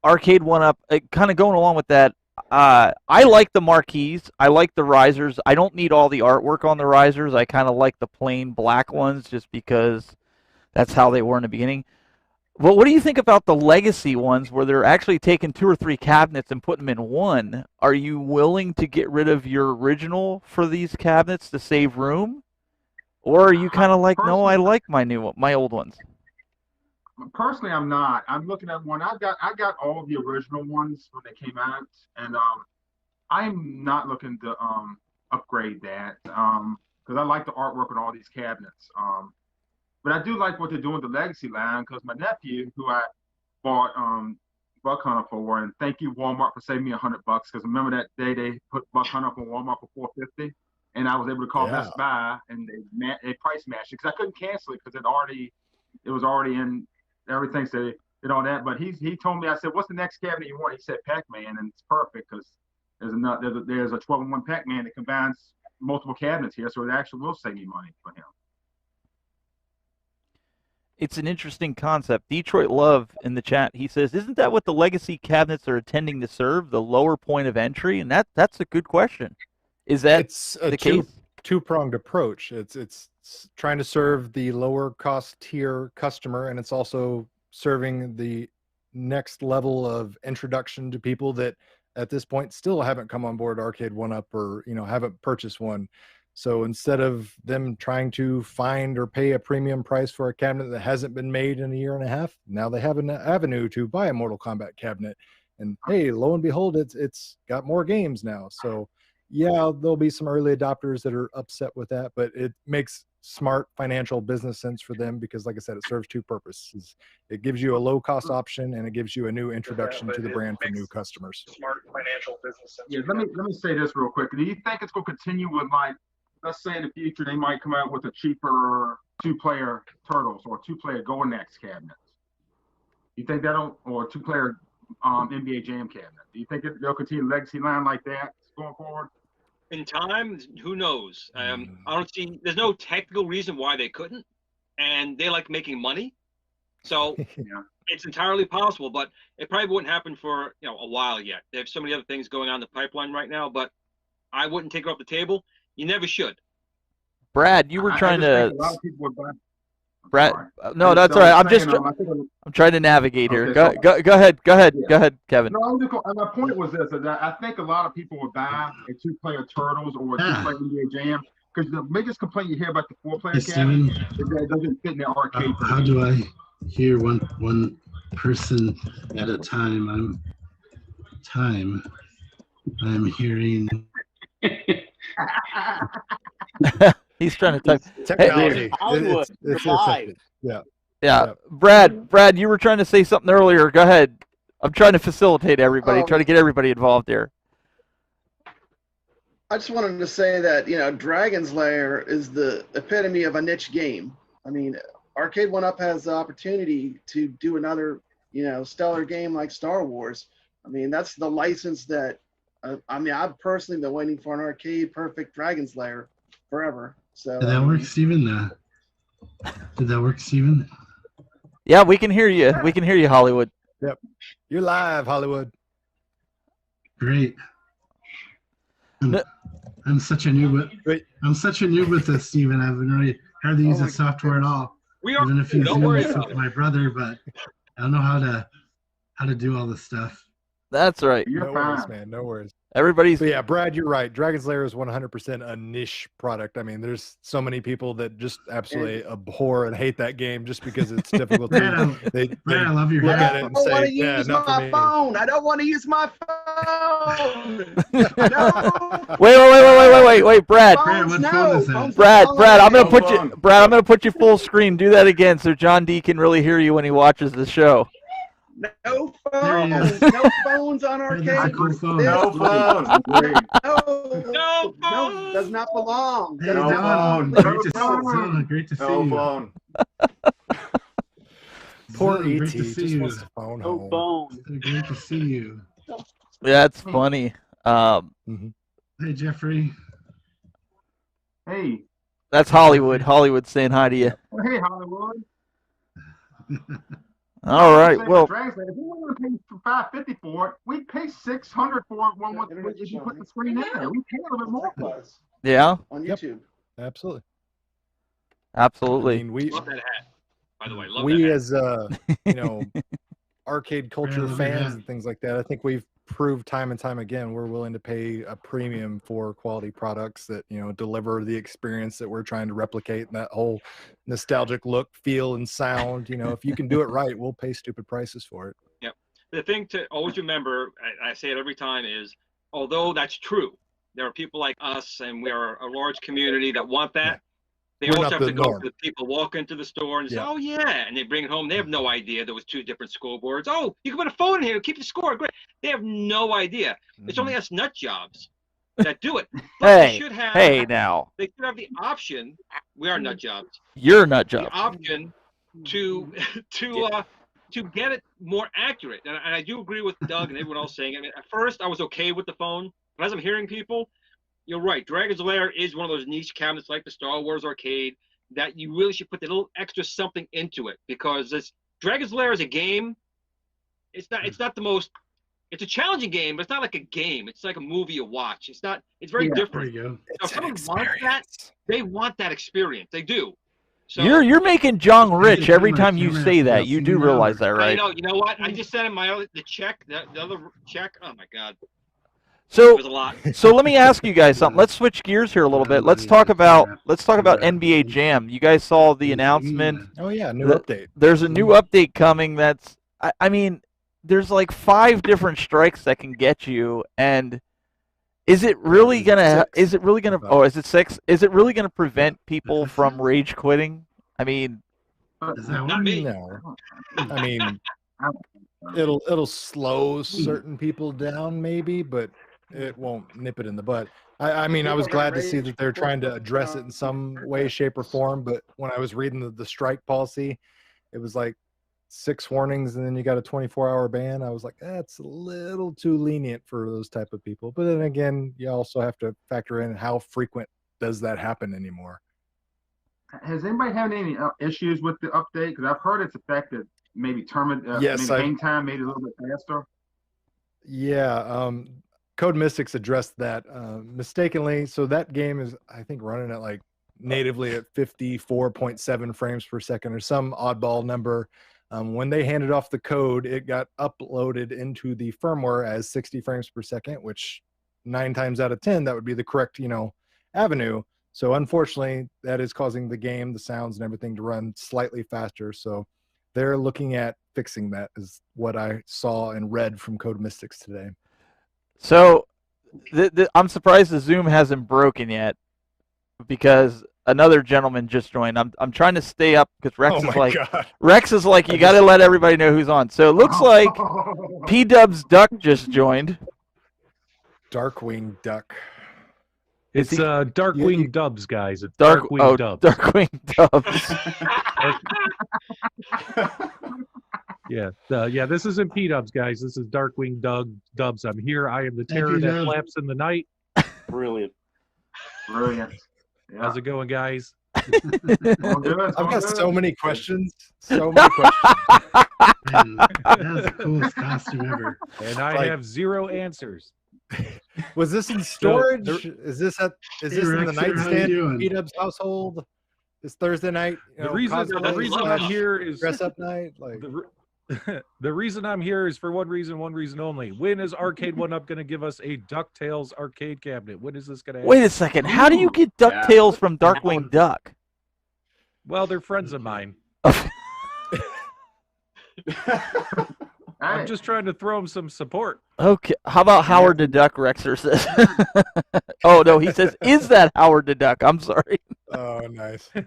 S2: Arcade 1-Up? Kind of going along with that, I like the marquees. I like the risers. I don't need all the artwork on the risers. I kind of like the plain black ones just because that's how they were in the beginning. But what do you think about the legacy ones where they're actually taking 2 or 3 cabinets and putting them in one? Are you willing to get rid of your original for these cabinets to save room? Or are you kind of like, no, I like my old ones?
S6: Personally, I'm not. I'm looking at one. I got all of the original ones when they came out, and I'm not looking to upgrade that because I like the artwork on all these cabinets. But I do like what they're doing with the legacy line, because my nephew, who I bought Buck Hunter for, and thank you Walmart for saving me $100, because remember that day they put Buck Hunter up on Walmart for $450, and I was able to call Best Buy and they price matched it because I couldn't cancel it because it was already in everything, so and all that. But he told me, I said, what's the next cabinet you want? He said Pac-Man, and it's perfect because there's a 12-in-1 Pac-Man that combines multiple cabinets here, so it actually will save me money for him.
S2: It's an interesting concept. Detroit Love in the chat, he says, isn't that what the legacy cabinets are intending to serve, the lower point of entry? And that's a good question. Is that the case?
S4: Two-pronged approach. It's trying to serve the lower cost tier customer, and it's also serving the next level of introduction to people that at this point still haven't come on board Arcade 1-Up or haven't purchased one. So instead of them trying to find or pay a premium price for a cabinet that hasn't been made in a year and a half, now they have an avenue to buy a Mortal Kombat cabinet. And hey, lo and behold, it's got more games now. So yeah, there'll be some early adopters that are upset with that, but it makes smart financial business sense for them because, like I said, it serves two purposes. It gives you a low-cost option, and it gives you a new introduction to the brand for new customers.
S10: Smart financial business sense.
S6: Yeah, let me say this real quick. Do you think it's going to continue with, like, let's say in the future they might come out with a cheaper two-player Turtles or two-player Golden Axe cabinets? You think that'll, or two-player NBA Jam cabinet? Do you think they'll continue legacy line like that going forward?
S3: In time, who knows? I don't see. There's no technical reason why they couldn't, and they like making money, so
S6: Yeah.
S3: it's entirely possible. But it probably wouldn't happen for a while yet. They have so many other things going on in the pipeline right now. But I wouldn't take it off the table. You never should.
S2: Brad, you were trying to.
S6: A lot of people would buy.
S2: Brad,
S6: Sorry.
S2: no, that's all right. I'm trying to navigate here.
S6: Okay,
S2: Go ahead.
S6: Yeah.
S2: Go ahead, Kevin.
S6: No, my point was this: is that I think a lot of people would buy a two-player Turtles or a two-player NBA Jam because the biggest complaint you hear about the four-player
S9: Hey,
S6: cabinet
S9: Steven.
S6: is that it doesn't fit in the arcade.
S9: How do I hear one person at a time? I'm hearing.
S2: He's trying to type.
S4: Technology.
S7: Hollywood,
S4: It's
S7: live.
S2: Yeah. Brad, you were trying to say something earlier. Go ahead. I'm trying to facilitate everybody, try to get everybody involved here.
S11: I just wanted to say that, Dragon's Lair is the epitome of a niche game. I mean, Arcade 1-Up has the opportunity to do another, stellar game like Star Wars. I mean, that's the license that, I've personally been waiting for an arcade perfect Dragon's Lair forever. So
S9: Did that work, Steven? Did that work, Steven?
S2: Yeah, we can hear you. We can hear you, Hollywood.
S4: Yep. You're live, Hollywood.
S9: Great. I'm such a noob with this, Steven. I haven't really hardly used the software at all. Even if you
S3: Don't worry
S9: Zoom
S3: about
S9: with my brother, but I don't know how to do all this stuff.
S2: That's right.
S4: No worries, man. No worries.
S2: Everybody's.
S4: But yeah, Brad, you're right. Dragon's Lair is 100% a niche product. I mean, there's so many people that just absolutely abhor and hate that game just because it's difficult to. They
S9: I love your
S4: look
S9: hat.
S4: at it and
S11: I don't want
S4: say,
S11: to
S4: "Yeah,
S11: use
S4: not for
S11: my
S4: me."
S11: phone. I don't want to use my phone. No.
S2: Wait, Brad.
S9: Brad, what
S11: Phones,
S9: phone is
S11: no.
S9: that?
S11: Phones
S2: Brad,
S11: don't
S2: I'm gonna
S11: allow
S2: put
S11: it.
S2: you. Brad, I'm gonna put you full screen. Do that again, so John D can really hear you when he watches the show.
S11: No
S9: There he
S11: phones.
S9: is.
S11: No phones on
S9: That's
S11: arcade.
S9: a cool phone.
S11: This-
S8: No phone.
S11: No, no, does not belong.
S9: Hey,
S8: No
S9: Dylan,
S8: phone.
S9: great to see
S8: No
S9: you.
S8: phone.
S4: Poor
S9: Dylan,
S4: ET
S9: great to see
S4: just
S9: you.
S4: wants to phone
S7: No
S4: home.
S7: phone.
S9: Great to see you.
S2: That's funny.
S9: Hey, Jeffrey.
S6: Hey,
S2: That's Hollywood. Hollywood saying hi to you.
S6: hey, Hollywood.
S2: All right. Well,
S6: Dragon's Lair, if we want to pay $550 for it, we'd pay $600 for it if you put the screen in there. We pay a little bit more.
S2: yeah,
S11: On
S4: Yep.
S11: YouTube.
S4: Absolutely.
S2: absolutely.
S4: I mean, we
S3: Love that hat. By the way, love
S4: we
S3: that hat.
S4: as arcade culture
S9: love your
S4: fans
S9: hat.
S4: and things like that, I think we've proved time and time again we're willing to pay a premium for quality products that deliver the experience that we're trying to replicate, and that whole nostalgic look, feel, and sound. If you can do it right, we'll pay stupid prices for it.
S3: Yep. The thing to always remember, I say it every time, is although that's true, there are people like us, and we are a large community that want that. They
S4: We're
S3: also
S4: not
S3: have
S4: the
S3: to go
S4: norm.
S3: to people walk into the store and say,
S4: Yeah.
S3: "Oh yeah," and they bring it home. They have no idea there was two different scoreboards. Oh, you can put a phone in here, keep the score. Great. They have no idea. It's only us nut jobs that do it. But they should have.
S2: Hey, now
S3: They should have the option. We are nut jobs.
S2: you're a nut
S3: The
S2: job.
S3: option to get it more accurate. And I do agree with Doug and everyone else saying. I mean, at first I was okay with the phone, but as I'm hearing people, you're right. Dragon's Lair is one of those niche cabinets like the Star Wars arcade that you really should put a little extra something into it, because this Dragon's Lair is a game. It's not the most. It's a challenging game, but it's not like a game. It's like a movie you watch. It's not. It's very
S9: There
S3: different.
S9: you go.
S3: So if someone wants that, they want that experience. They do. So
S2: You're making John rich every time you
S9: Camera.
S2: say that. You do realize that,
S3: I
S2: right?
S3: know. You know what? I just sent him the check. The other check. Oh my God.
S2: So,
S3: was a lot.
S2: so let me ask you guys something. Let's switch gears here a little bit. Let's talk about NBA Jam. You guys saw the announcement.
S4: Oh yeah, new update.
S2: There's a new update coming. That's I mean, there's like 5 different strikes that can get you, and is it really gonna? Is it really gonna? Oh, is it 6? Is it really gonna prevent people from rage quitting? I mean,
S3: not me.
S4: No. I mean, it'll slow certain people down maybe, but it won't nip it in the butt. I mean, I was glad to see that they're trying to address it in some way, shape, or form. But when I was reading the strike policy, it was like 6 warnings and then you got a 24-hour ban. I was like, that's a little too lenient for those type of people. But then again, you also have to factor in how frequent does that happen anymore.
S6: Has anybody had any issues with the update? Because I've heard it's affected maybe
S4: Yes,
S6: maybe game time made it a little bit faster.
S4: Yeah, Code Mystics addressed that mistakenly. So that game is, I think, running at like natively at 54.7 frames per second or some oddball number. When they handed off the code, it got uploaded into the firmware as 60 frames per second, which 9 times out of 10, that would be the correct, avenue. So unfortunately, that is causing the game, the sounds and everything to run slightly faster. So they're looking at fixing that, is what I saw and read from Code Mystics today.
S2: so I'm surprised the Zoom hasn't broken yet, because another gentleman just joined. I'm trying to stay up because Rex is like you got to let everybody know who's on. So it looks like P-Dub's Duck just joined.
S4: Darkwing Duck.
S12: It's Darkwing Dubs, guys. It's Darkwing Dubs.
S2: Darkwing Dubs.
S12: Yeah, this isn't P-Dubs, guys. This is Darkwing Dubs. I'm here. I am the terror that flaps in the night.
S7: Brilliant.
S6: Yeah.
S12: How's it going, guys?
S4: I've got so many questions. So many questions.
S9: Man, that's the coolest costume ever.
S12: And I have 0 answers.
S4: Was this in storage? Is this in the nightstand in P-Dub's household? This Thursday night?
S12: The reason I'm here is
S4: dress up night. Like
S12: the reason I'm here is for one reason only. When is Arcade 1-Up going to give us a DuckTales arcade cabinet? When is this going to happen?
S2: Wait a second. How do you get DuckTales from Darkwing Duck?
S12: Well, they're friends of mine. I'm just trying to throw them some support.
S2: Okay. How about Howard the Duck, Rexer says? Oh, no, he says, is that Howard the Duck? I'm sorry.
S4: Oh, nice.
S9: I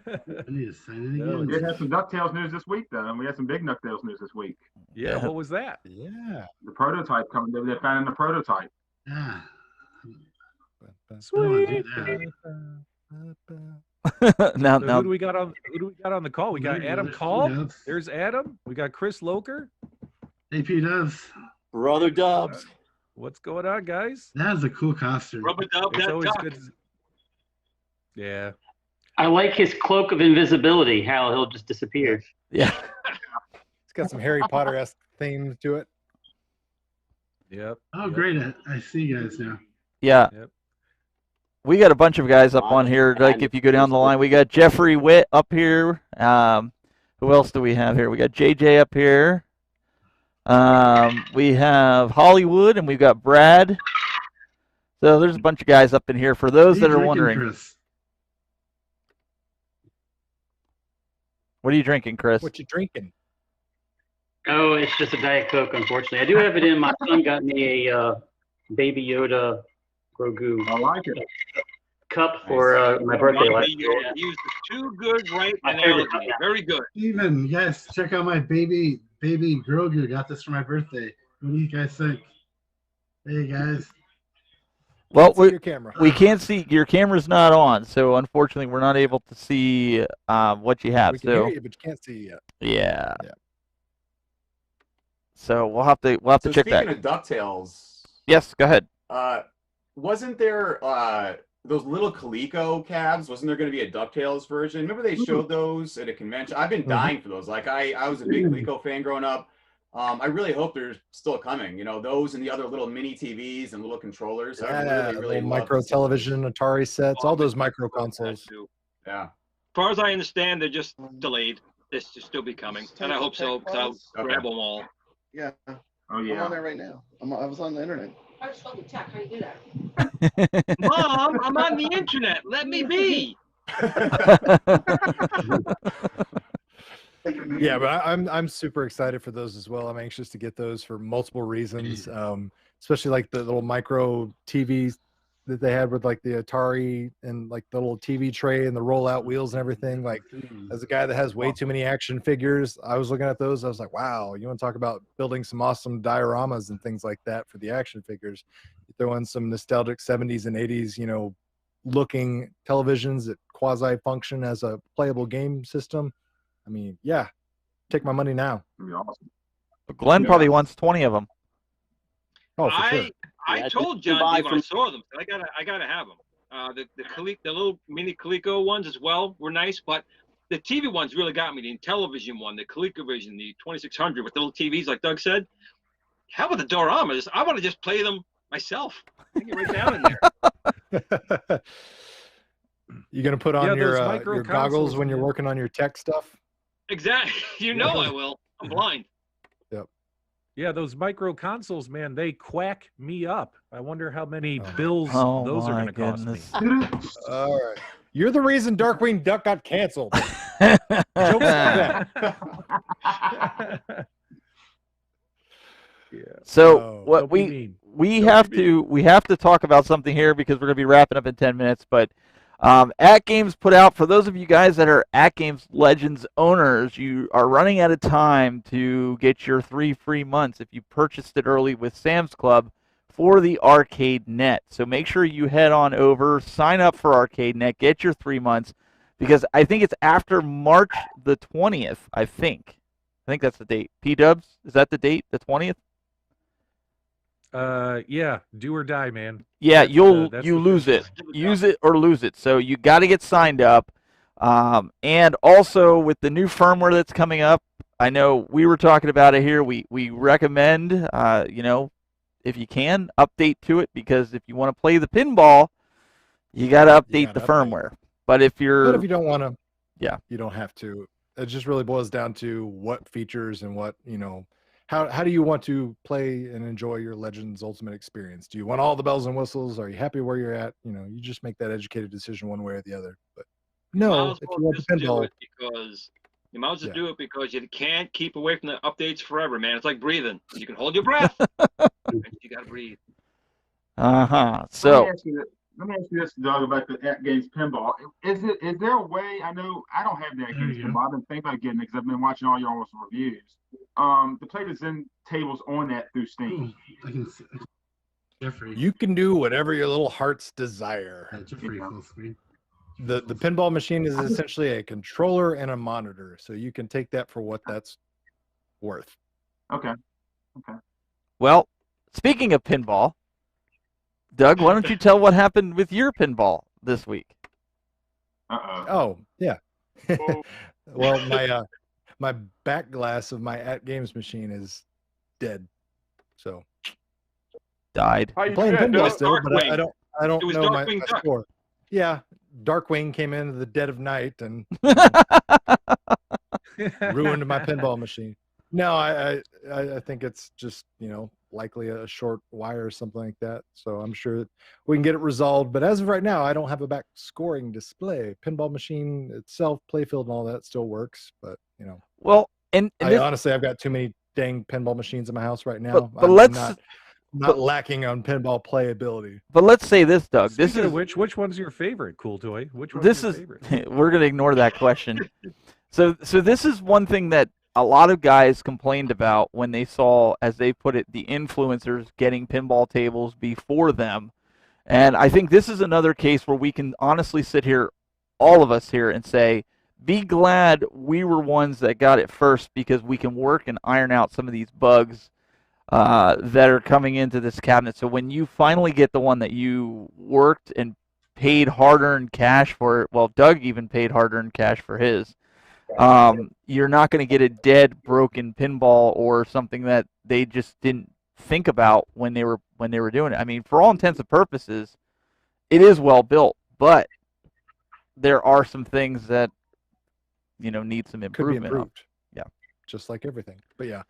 S9: need to sign it again.
S6: We did have some DuckTales news this week, though, and we had some big DuckTales news this week.
S12: Yeah, what was that?
S4: Yeah.
S6: The prototype coming. They're finding the prototype.
S9: Yeah.
S12: Sweet.
S2: Now,
S12: who do we got on the call? We got Adam Call. There's Adam. We got Chris Loker.
S9: Hey, P-Dubs.
S7: Brother Dubs.
S12: What's going on, guys?
S9: That is a cool costume.
S3: Rubber dub,
S12: It's
S3: that
S12: always
S3: duck.
S12: good. Yeah.
S5: I like his cloak of invisibility, how he'll just disappear.
S2: Yeah.
S4: It's got some Harry Potter-esque themes to it.
S12: Yep.
S9: Oh, great. I see you guys now.
S2: Yeah.
S12: Yep.
S2: We got a bunch of guys up on here. Like if you go down the line, we got Jeffrey Witt up here. Who else do we have here? We got JJ up here. We have Hollywood, and we've got Brad. So there's a bunch of guys up in here. For those that are wondering,
S9: Chris?
S2: what are you drinking, Chris?
S4: What you drinking?
S5: Oh, it's just a Diet Coke, unfortunately. I do have it in. My son got me a Baby Yoda Grogu
S6: I like it.
S5: cup for my birthday last year.
S3: You used the too good right
S5: My favorite.
S3: analogy. Very good.
S9: Steven, yes, check out my baby Grogu. Got this for my birthday. What do you guys think? Hey, guys.
S2: Well,
S4: your camera.
S2: we can't see. Your camera's not on, so unfortunately, we're not able to see what you have.
S4: We can hear you, but you can't see yet.
S2: Yeah.
S4: Yeah.
S2: So we'll have to check back.
S8: Speaking of DuckTales,
S2: Yes, go ahead.
S8: wasn't there those little Coleco cabs? Wasn't there going to be a DuckTales version? Remember they showed those at a convention? I've been dying for those. Like I was a big Coleco fan growing up. I really hope they're still coming. You know, those and the other little mini TVs and little controllers. I really
S4: little
S8: love
S4: micro
S8: to see
S4: television, Atari sets, all those micro consoles.
S8: Yeah.
S3: As far as I understand, they're just delayed. This should still be coming, and I hope so. So I'll grab them all.
S11: Yeah.
S6: Oh
S11: I'm
S6: yeah.
S11: on there right now. I was on the internet.
S13: I just fucking check. How do you do that?
S3: Mom, I'm on the internet. Let me be.
S4: Yeah, but I'm super excited for those as well. I'm anxious to get those for multiple reasons, especially like the little micro TVs that they had with like the Atari and like the little TV tray and the rollout wheels and everything. Like, as a guy that has way too many action figures, I was looking at those. I was like, wow, you want to talk about building some awesome dioramas and things like that for the action figures. You throw in some nostalgic 70s and 80s, looking televisions that quasi function as a playable game system. I mean, yeah, take my money now.
S6: That'd be awesome.
S2: Glenn probably wants 20 of them.
S4: Oh, for sure.
S3: I told John D when I saw them, I gotta have them. The little mini Coleco ones as well were nice, but the TV ones really got me. The Intellivision one, the ColecoVision, the 2600 with the little TVs, like Doug said. How about the dioramas? I want to just play them myself. I get right down in there.
S4: You gonna put on your goggles when you're working on your tech stuff?
S3: Exactly. You know I will. I'm blind.
S4: Yep.
S12: Yeah, those micro consoles, man, they quack me up. I wonder how many bills those are going to cost me.
S4: All right. You're the reason Darkwing Duck got canceled. Jokes on that.
S12: Yeah.
S2: So what we have to talk about something here because we're going to be wrapping up in 10 minutes, but ATGames put out, for those of you guys that are ATGames Legends owners, you are running out of time to get your 3 free months if you purchased it early with Sam's Club for the Arcade Net. So make sure you head on over, sign up for Arcade Net, get your 3 months, because I think it's after March the 20th, I think that's the date. P-Dubs, is that the date, the 20th?
S12: Yeah, do or die, man.
S2: Yeah, you lose it. Use it or lose it. So you got to get signed up. And also with the new firmware that's coming up, I know we were talking about it here. We recommend, if you can, update to it, because if you want to play the pinball, you got to update the firmware. But if you
S4: don't want to, you don't have to. It just really boils down to what features and what, how do you want to play and enjoy your Legends Ultimate experience? Do you want all the bells and whistles? Are you happy where you're at? You just make that educated decision one way or the other. But no, if you want the pinball,
S3: you might as well do it because you can't keep away from the updates forever, man. It's like breathing. You can hold your breath. You got to breathe.
S2: So
S6: let me ask you this, Doug, about the ATGames pinball. Is there a way? I know I don't have the ATGames pinball. I've been thinking about getting it because I've been watching all y'all's reviews. To play the Zen tables on that through Steam.
S4: You can do whatever your little heart's desire. The pinball machine is essentially a controller and a monitor, so you can take that for what that's worth.
S6: Okay.
S2: Well, speaking of pinball, Doug, why don't you tell what happened with your pinball this week?
S4: Oh, yeah. Well, my back glass of my ATGames machine is dead. So
S2: died.
S4: I'm playing pinball still, but I don't know my score. Yeah, Darkwing came in the dead of night and ruined my pinball machine. No, I think it's just, likely a short wire or something like that. So I'm sure we can get it resolved. But as of right now, I don't have a back scoring display. Pinball machine itself, playfield and all that still works. But,
S2: Well, and
S4: honestly, I've got too many dang pinball machines in my house right now.
S2: But
S4: I'm not lacking on pinball playability.
S2: But let's say this, Doug.
S12: Speaking of which one's your favorite, Cool Toy? Which one's your favorite?
S2: We're going to ignore that question. So this is one thing that a lot of guys complained about when they saw, as they put it, the influencers getting pinball tables before them. And I think this is another case where we can honestly sit here, all of us here, and say, be glad we were ones that got it first, because we can work and iron out some of these bugs that are coming into this cabinet. So when you finally get the one that you worked and paid hard-earned cash for it, well, Doug even paid hard-earned cash for his, you're not going to get a dead, broken pinball or something that they just didn't think about when they were doing it. I mean, for all intents and purposes, it is well built, but there are some things that need some improvement.
S4: Could be improved. Yeah, just like everything. But yeah,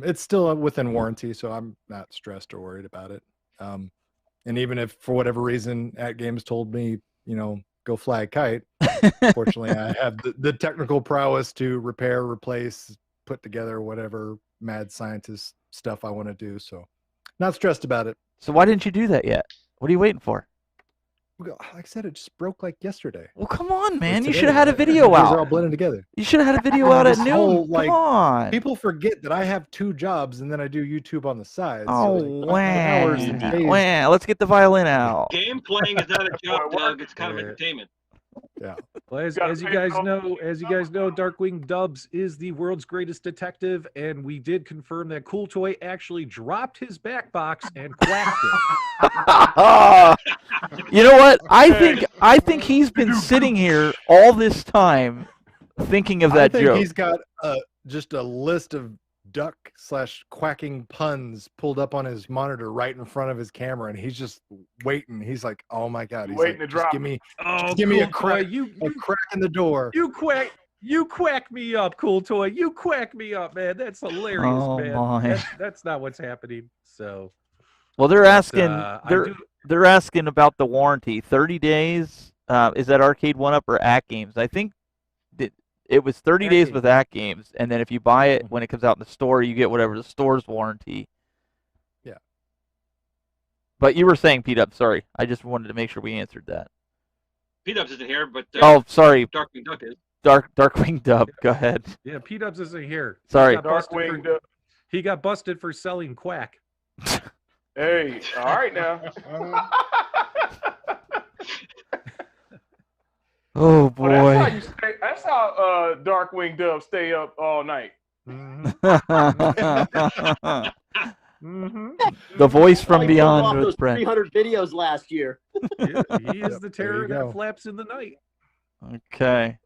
S4: it's still within warranty, so I'm not stressed or worried about it. And even if for whatever reason ATGames told me, go fly a kite, fortunately I have the technical prowess to repair, replace, put together whatever mad scientist stuff I want to do. So not stressed about it.
S2: So why didn't you do that yet? What are you waiting for?
S4: Like I said, it just broke like yesterday.
S2: Well, come on, man. You
S4: Today,
S2: should have had a video
S4: these
S2: out.
S4: are all blended together.
S2: You should have had a video out at
S4: This
S2: noon.
S4: whole, like,
S2: Come on.
S4: People forget that I have 2 jobs and then I do YouTube on the side.
S2: Oh,
S4: so like, hours and days.
S2: wow. Let's get the violin out.
S3: Game playing is not a job, Doug. It's kind of entertainment.
S4: Yeah.
S12: Well, as you guys know, Darkwing Dubs is the world's greatest detective, and we did confirm that Cool Toy actually dropped his back box and quacked it.
S2: You know what? I think he's been sitting here all this time thinking of that joke.
S4: He's got just a list of duck/quacking puns pulled up on his monitor right in front of his camera, and he's just waiting. He's like, "Oh my god!" He's
S13: waiting
S4: like,
S13: to drop.
S4: Give me
S12: Cool
S4: a crack,
S12: Toy,
S4: a crack in the door.
S12: You quack me up, Cool Toy. You quack me up, man. That's hilarious,
S2: Oh,
S12: man.
S2: my.
S12: That's not what's happening. So,
S2: Well, they're asking
S12: do-
S2: they're asking about the warranty. 30 days. Is that Arcade 1-Up or ATGames? I think it was 30 days with ATGames, and then if you buy it when it comes out in the store, you get whatever the store's warranty.
S4: Yeah.
S2: But you were saying, Pete Up. Sorry, I just wanted to make sure we answered that.
S3: P-Dubs isn't here, but
S2: Oh, sorry.
S3: Darkwing Duck is.
S2: Darkwing Dub. Go ahead.
S12: Yeah, P-Dubs isn't here.
S2: Sorry.
S12: He got busted for selling quack.
S13: Hey, all right now.
S2: Oh boy.
S13: Well, that's how Darkwing Dub stay up all night.
S2: The voice from
S7: Like,
S2: beyond
S7: off
S2: with
S7: those
S2: Brent.
S7: 300 videos last year.
S12: Yeah, he is the terror
S4: you
S12: that
S4: go.
S12: flaps in the night.
S2: Okay.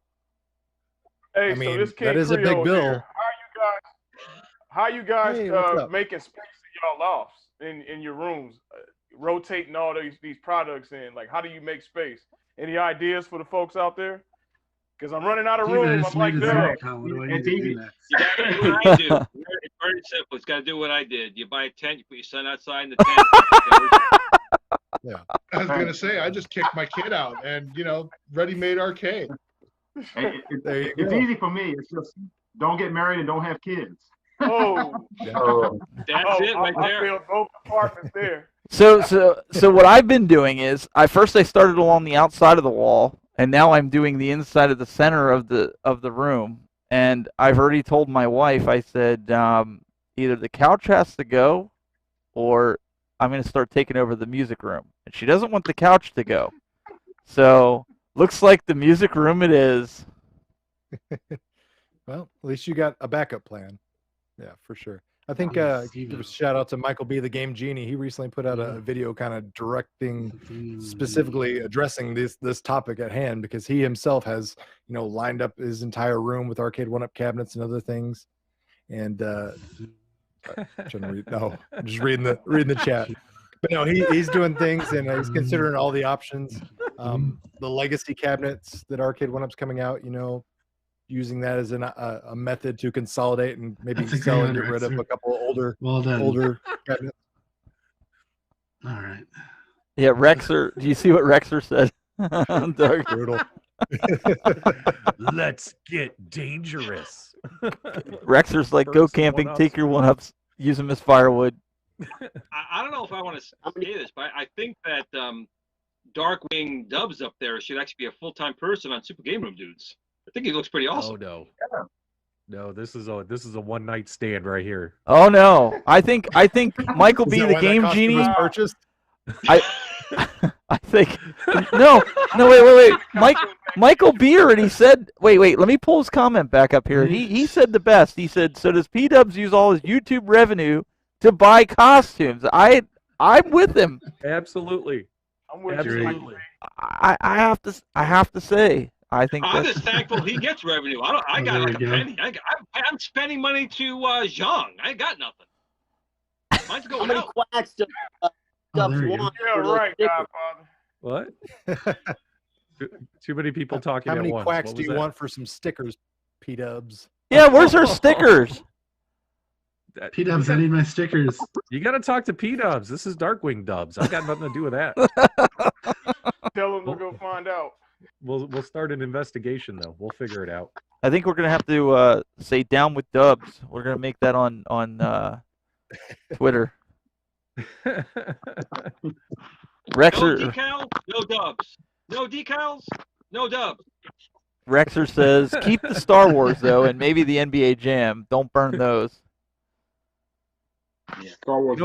S13: Hey,
S4: I mean,
S13: so this kid
S4: that is a big
S13: Creole
S4: bill.
S13: here, how you guys
S4: Hey, what's up?
S13: making space in y'all lofts in your rooms, rotating all these products in? Like, how do you make space? Any ideas for the folks out there? Because I'm running out of room. I'm like, Doug.
S6: It's easy.
S3: You got to do what I do. It's very simple. It's got to do what I did. You buy a tent, you put your son outside in the tent.
S4: Yeah.
S10: I was gonna say I just kicked my kid out, and ready-made arcade.
S4: There you
S6: It's
S4: go.
S6: easy for me. It's just don't get married and don't have kids.
S13: Oh,
S3: That's it right
S13: I
S3: there.
S13: feel both apartments there.
S2: So what I've been doing is I started along the outside of the wall, and now I'm doing the inside of the center of the room. And I've already told my wife. I said either the couch has to go, or I'm going to start taking over the music room. And she doesn't want the couch to go. So looks like the music room it is.
S4: Well, at least you got a backup plan. Yeah, for sure. I think give a shout out to Michael B, the Game Genie. He recently put out a video kind of directing, specifically addressing this topic at hand, because he himself has lined up his entire room with Arcade 1-Up cabinets and other things. And I'm just reading the chat. But no, he's doing things, and he's considering all the options. The legacy cabinets that Arcade 1-Up's coming out, using that as a method to consolidate and maybe sell and get rid of a couple of older cabinets.
S9: All right.
S2: Yeah, Rexer. Do you see what Rexer said? Doug.
S4: Brutal.
S12: Let's get dangerous.
S2: Rexer's like, go camping, take your 1-Ups, use them as firewood.
S3: I don't know if I want to say this, but I think that Darkwing Dubs up there should actually be a full-time person on Super Game Room Dudes. I think he looks pretty awesome.
S12: Oh no. No, this is a one-night stand right here.
S2: Oh no! I think Michael B, the Game Genie.
S4: Purchased?
S2: I think no. Wait. Michael B already said. Wait. Let me pull his comment back up here. He said the best. He said, "So does P-Dubs use all his YouTube revenue to buy costumes?" I'm with him.
S12: Absolutely.
S13: I'm with
S12: Absolutely.
S13: you.
S2: I have to say. I think
S3: I'm
S2: that's...
S3: just thankful he gets revenue. I got like a penny. I'm spending money to Zhang. I got nothing. Mine's
S7: How
S3: going
S7: many
S3: out.
S7: quacks do Dubs want?
S13: Yeah,
S7: for those
S13: right,
S7: stickers?
S13: Godfather.
S12: What? Too many people talking
S4: How
S12: at
S4: many
S12: once.
S4: quacks
S12: What
S4: do
S12: was
S4: you
S12: that?
S4: want for some stickers, P-Dubs?
S2: Yeah, where's our stickers?
S9: P-Dubs, I need my stickers.
S12: You got to talk to P-Dubs. This is Darkwing Dubs. I got nothing to do with that.
S13: Tell them to go find out.
S12: We'll start an investigation though. We'll figure it out.
S2: I think we're gonna have to say "down with Dubs." We're gonna make that on Twitter. Rexer,
S3: No decals, no dubs. No decals, no dubs.
S2: Rexer says, "Keep the Star Wars though, and maybe the NBA Jam. Don't burn those."
S6: Yeah, Star Wars.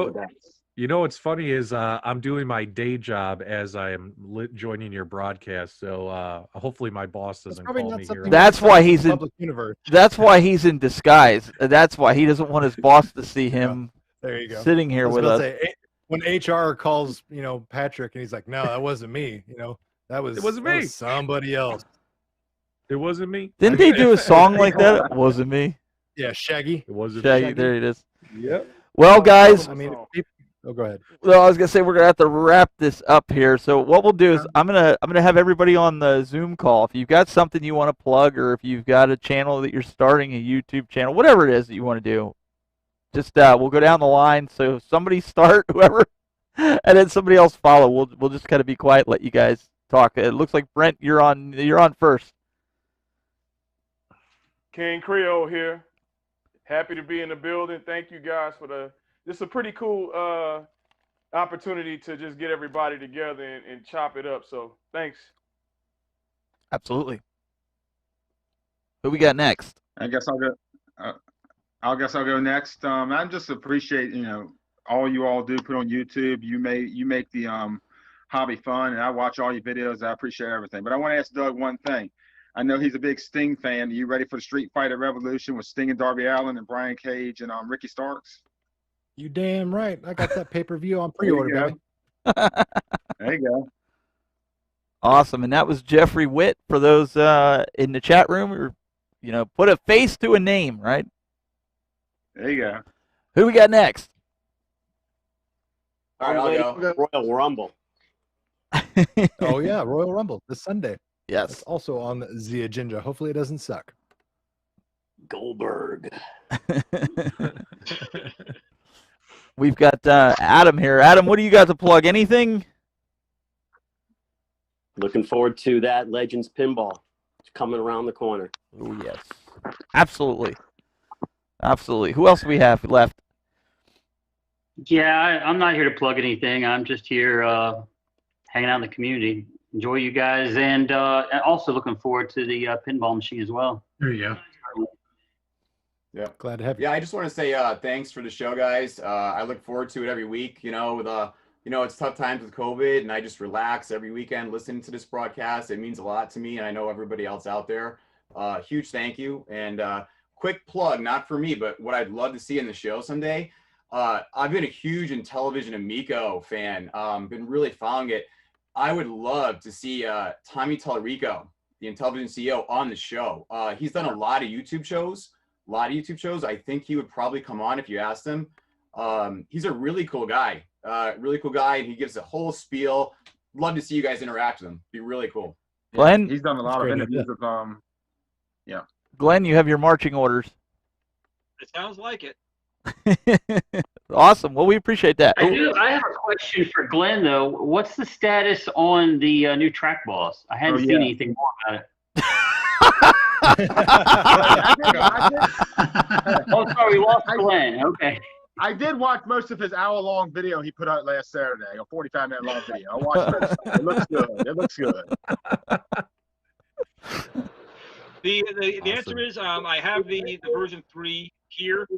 S12: You know what's funny is I'm doing my day job as I am joining your broadcast. So hopefully my boss doesn't call me here.
S2: That's why he's in
S4: public universe.
S2: That's why he's in disguise. That's why he doesn't want his boss to see him.
S4: There you go.
S2: Sitting here with us.
S4: Say, when HR calls, Patrick, and he's like, "No, that wasn't me. That was
S12: me.
S4: Was somebody else.
S12: It wasn't me."
S2: Didn't they do a song like that? It wasn't me.
S4: Yeah, Shaggy.
S12: It wasn't
S2: Shaggy. There it is.
S4: Yep.
S2: Well, guys.
S4: Go ahead.
S2: Well, I was gonna say we're gonna have to wrap this up here. So what we'll do is I'm gonna have everybody on the Zoom call. If you've got something you want to plug, or if you've got a channel that you're starting, a YouTube channel, whatever it is that you want to do, just we'll go down the line. So somebody start, whoever, and then somebody else follow. We'll just kind of be quiet, let you guys talk. It looks like Brent, you're on first.
S13: King Creole here. Happy to be in the building. Thank you guys for this is a pretty cool opportunity to just get everybody together and chop it up. So thanks.
S2: Absolutely. Who we got next?
S6: I guess I'll go. I guess I'll go next. I just appreciate all you all do put on YouTube. You make the hobby fun, and I watch all your videos. I appreciate everything. But I want to ask Doug one thing. I know he's a big Sting fan. Are you ready for the Street Fighter Revolution with Sting and Darby Allin and Brian Cage and Ricky Starks?
S4: You damn right. I got that pay-per-view on pre-order, baby.
S6: There you go.
S2: Awesome. And that was Jeffrey Witt for those in the chat room. Or, put a face to a name, right?
S6: There you go.
S2: Who we got next?
S7: All right, I'll go. Royal Rumble.
S4: Oh, yeah, Royal Rumble this Sunday.
S2: Yes.
S4: It's also on the agenda. Hopefully it doesn't suck.
S7: Goldberg.
S2: We've got Adam here. Adam, what do you got to plug? Anything?
S7: Looking forward to that Legends Pinball. It's coming around the corner.
S2: Oh, yes. Absolutely. Absolutely. Who else do we have left?
S5: Yeah, I'm not here to plug anything. I'm just here hanging out in the community. Enjoy you guys, and also looking forward to the pinball machine as well.
S9: There you go.
S8: Yeah,
S4: glad to have you.
S8: Yeah, I just want to say thanks for the show, guys. I look forward to it every week. With it's tough times with COVID, and I just relax every weekend listening to this broadcast. It means a lot to me, and I know everybody else out there. Huge thank you, and quick plug, not for me, but what I'd love to see in the show someday. I've been a huge Intellivision Amico fan. Been really following it. I would love to see Tommy Tallarico, the Intellivision CEO, on the show. He's done a lot of YouTube shows. I think he would probably come on if you asked him. He's a really cool guy. And he gives a whole spiel. Love to see you guys interact with him. Be really cool.
S2: Glenn?
S6: He's done a lot of interviews with yeah.
S2: Glenn, you have your marching orders.
S3: It sounds like it.
S2: Awesome. Well, we appreciate that.
S5: I have a question for Glenn, though. What's the status on the new track boss? I hadn't seen anything more about it. Oh, sorry, we lost Glenn. Okay.
S6: I did watch most of his hour-long video he put out last Saturday, a 45-minute long video. I watched it. It looks good. It looks good.
S3: The answer is I have the version 3 here.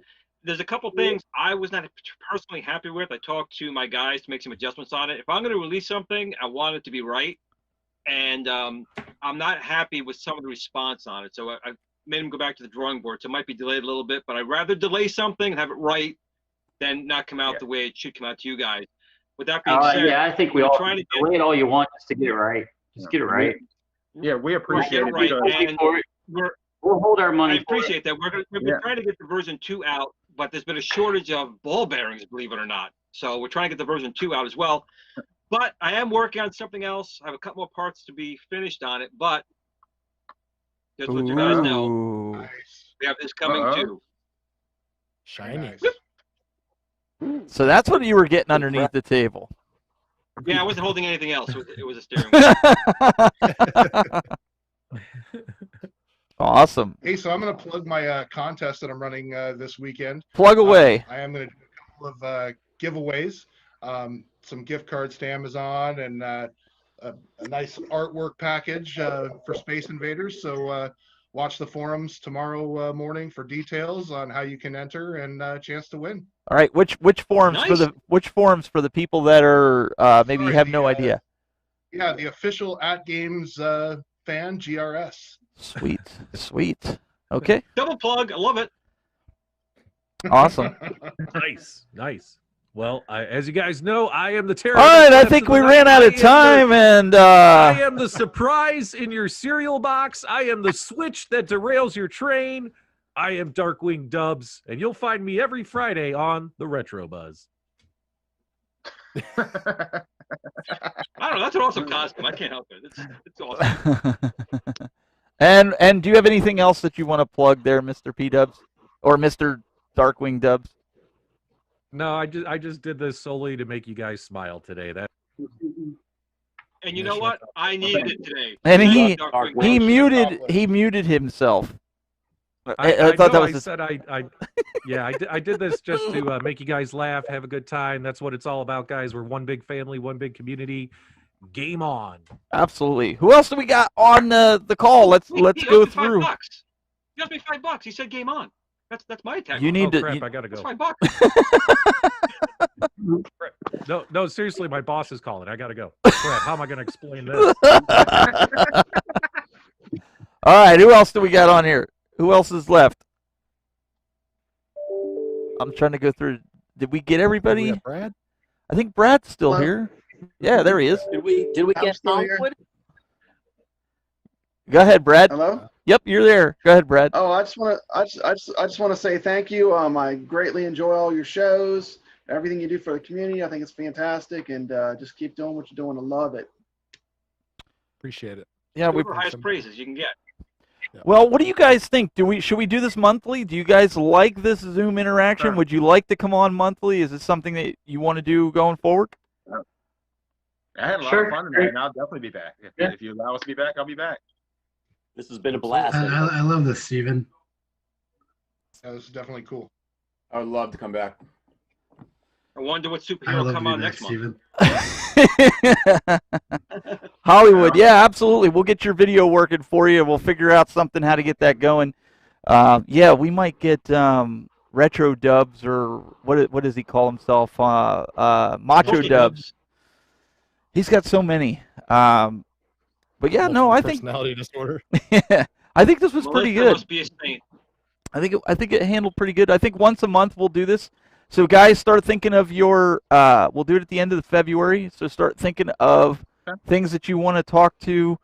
S3: There's a couple things I was not personally happy with. I talked to my guys to make some adjustments on it. If I'm going to release something, I want it to be right. And I'm not happy with some of the response on it. So I made him go back to the drawing board. So it might be delayed a little bit, but I'd rather delay something and have it right than not come out the way it should come out to you guys. With that being said,
S5: I think we all trying to delay it all you want just to get it right. Just get it right.
S6: Yeah, we appreciate it.
S3: Right. And
S5: we'll hold our money.
S3: I appreciate that. We've been trying to get the version 2 out, but there's been a shortage of ball bearings, believe it or not. So we're trying to get the version 2 out as well. But I am working on something else. I have a couple more parts to be finished on it, but just let you guys know, we have this coming too.
S4: Shiny.
S3: Nice.
S2: So that's what you were getting underneath the table.
S3: Yeah, I wasn't holding anything else. It was a steering wheel.
S2: Awesome.
S10: Hey, so I'm going to plug my contest that I'm running this weekend.
S2: Plug away.
S10: I am going to do a couple of giveaways, some gift cards to Amazon, and a nice artwork package for Space Invaders. So watch the forums tomorrow morning for details on how you can enter and a chance to win.
S2: All right, which forums for the people that are maybe
S10: Sorry,
S2: have no idea?
S10: Yeah, the official ATGames fan, GRS.
S2: Sweet, sweet. Okay.
S3: Double plug. I love it.
S2: Awesome.
S12: Nice. Well, as you guys know, I am the terror.
S2: All right, I think we ran out of time, and
S12: I am the surprise in your cereal box. I am the switch that derails your train. I am Darkwing Dubs, and you'll find me every Friday on the Retro Buzz.
S3: I don't know. That's an awesome costume. I can't help it. It's awesome.
S2: And do you have anything else that you want to plug there, Mr. P Dubs or Mr. Darkwing Dubs?
S12: No, I just did this solely to make you guys smile today. That.
S3: And you know what? I needed it today.
S2: And he muted himself. I thought that was.
S12: I said I did this just to make you guys laugh, have a good time. That's what it's all about, guys. We're one big family, one big community. Game on.
S2: Absolutely. Who else do we got on the call? Let's go through.
S3: $5. He owes me $5. He said game on. That's my attack.
S2: You need to.
S12: Crap, I gotta go.
S3: That's $5.
S12: No, seriously, my boss is calling. I gotta go. Crap, how am I gonna explain this?
S2: All right, who else do we got on here? Who else is left? I'm trying to go through. Did we get everybody?
S4: Brad?
S2: I think Brad's still here. Yeah, there he is.
S7: Did we get Hollywood?
S2: Go ahead, Brad.
S11: Hello?
S2: Yep, you're there. Go ahead, Brad.
S11: Oh, I just want to say thank you. I greatly enjoy all your shows, everything you do for the community. I think it's fantastic, and just keep doing what you're doing. I love it.
S4: Appreciate it.
S2: Yeah, we
S3: highest praises you can get.
S2: Well, what do you guys think? Should we do this monthly? Do you guys like this Zoom interaction? Would you like to come on monthly? Is this something that you want to do going forward?
S6: I had a lot of fun tonight, and I'll definitely be back. If you allow us to be back, I'll be back.
S7: This has been a blast.
S9: I love this, Steven.
S10: Yeah, this is definitely cool.
S8: I would love to come back.
S3: I wonder what superhero will come on next month.
S2: Hollywood, yeah, absolutely. We'll get your video working for you. We'll figure out something how to get that going. Yeah, we might get Retro Dubs, or what does he call himself? Macho Dubs. He's got so many. But yeah, no, I think
S4: personality disorder.
S2: Yeah, I think this was pretty good.
S3: Must be a saint.
S2: I think it handled pretty good. I think once a month we'll do this. So guys, start thinking of your. We'll do it at the end of February. So start thinking of things that you want to talk to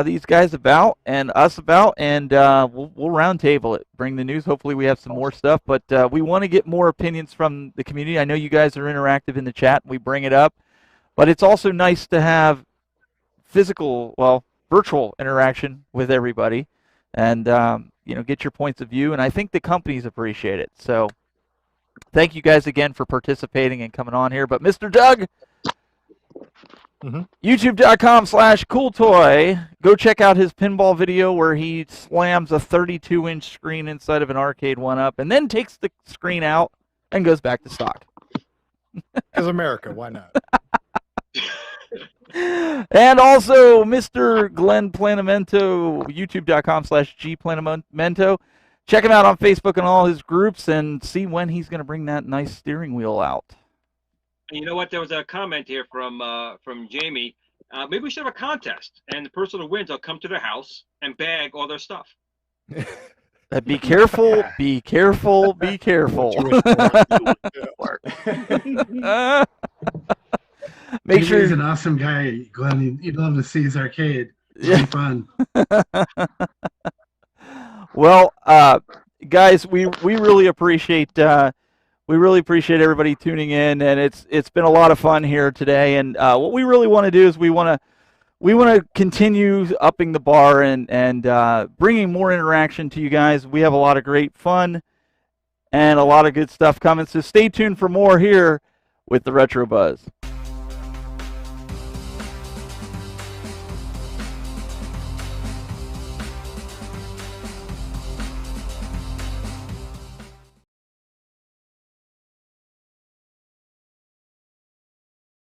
S2: these guys about and us about, and we'll roundtable it. Bring the news. Hopefully we have some more stuff, but we want to get more opinions from the community. I know you guys are interactive in the chat. We bring it up, but it's also nice to have virtual interaction with everybody, and get your points of view. And I think the companies appreciate it. So thank you guys again for participating and coming on here. But Mr. Doug, YouTube.com/CoolToy. Go check out his pinball video where he slams a 32-inch screen inside of an arcade 1-up and then takes the screen out and goes back to stock.
S4: Because America, why not?
S2: And also Mr. Glen Planamento, YouTube.com/GPlanamento. Check him out on Facebook and all his groups and see when he's going to bring that nice steering wheel out.
S3: And you know what? There was a comment here from Jamie. Maybe we should have a contest, and the person who wins, I'll come to their house and bag all their stuff.
S2: Be careful, be careful, be careful. Make sure
S9: he's an awesome guy, Glenn. You'd love to see his arcade. It's fun.
S2: Well, guys, we really appreciate everybody tuning in, and it's been a lot of fun here today. And what we really want to do is we want to continue upping the bar and bringing more interaction to you guys. We have a lot of great fun and a lot of good stuff coming. So stay tuned for more here with the Retro Buzz.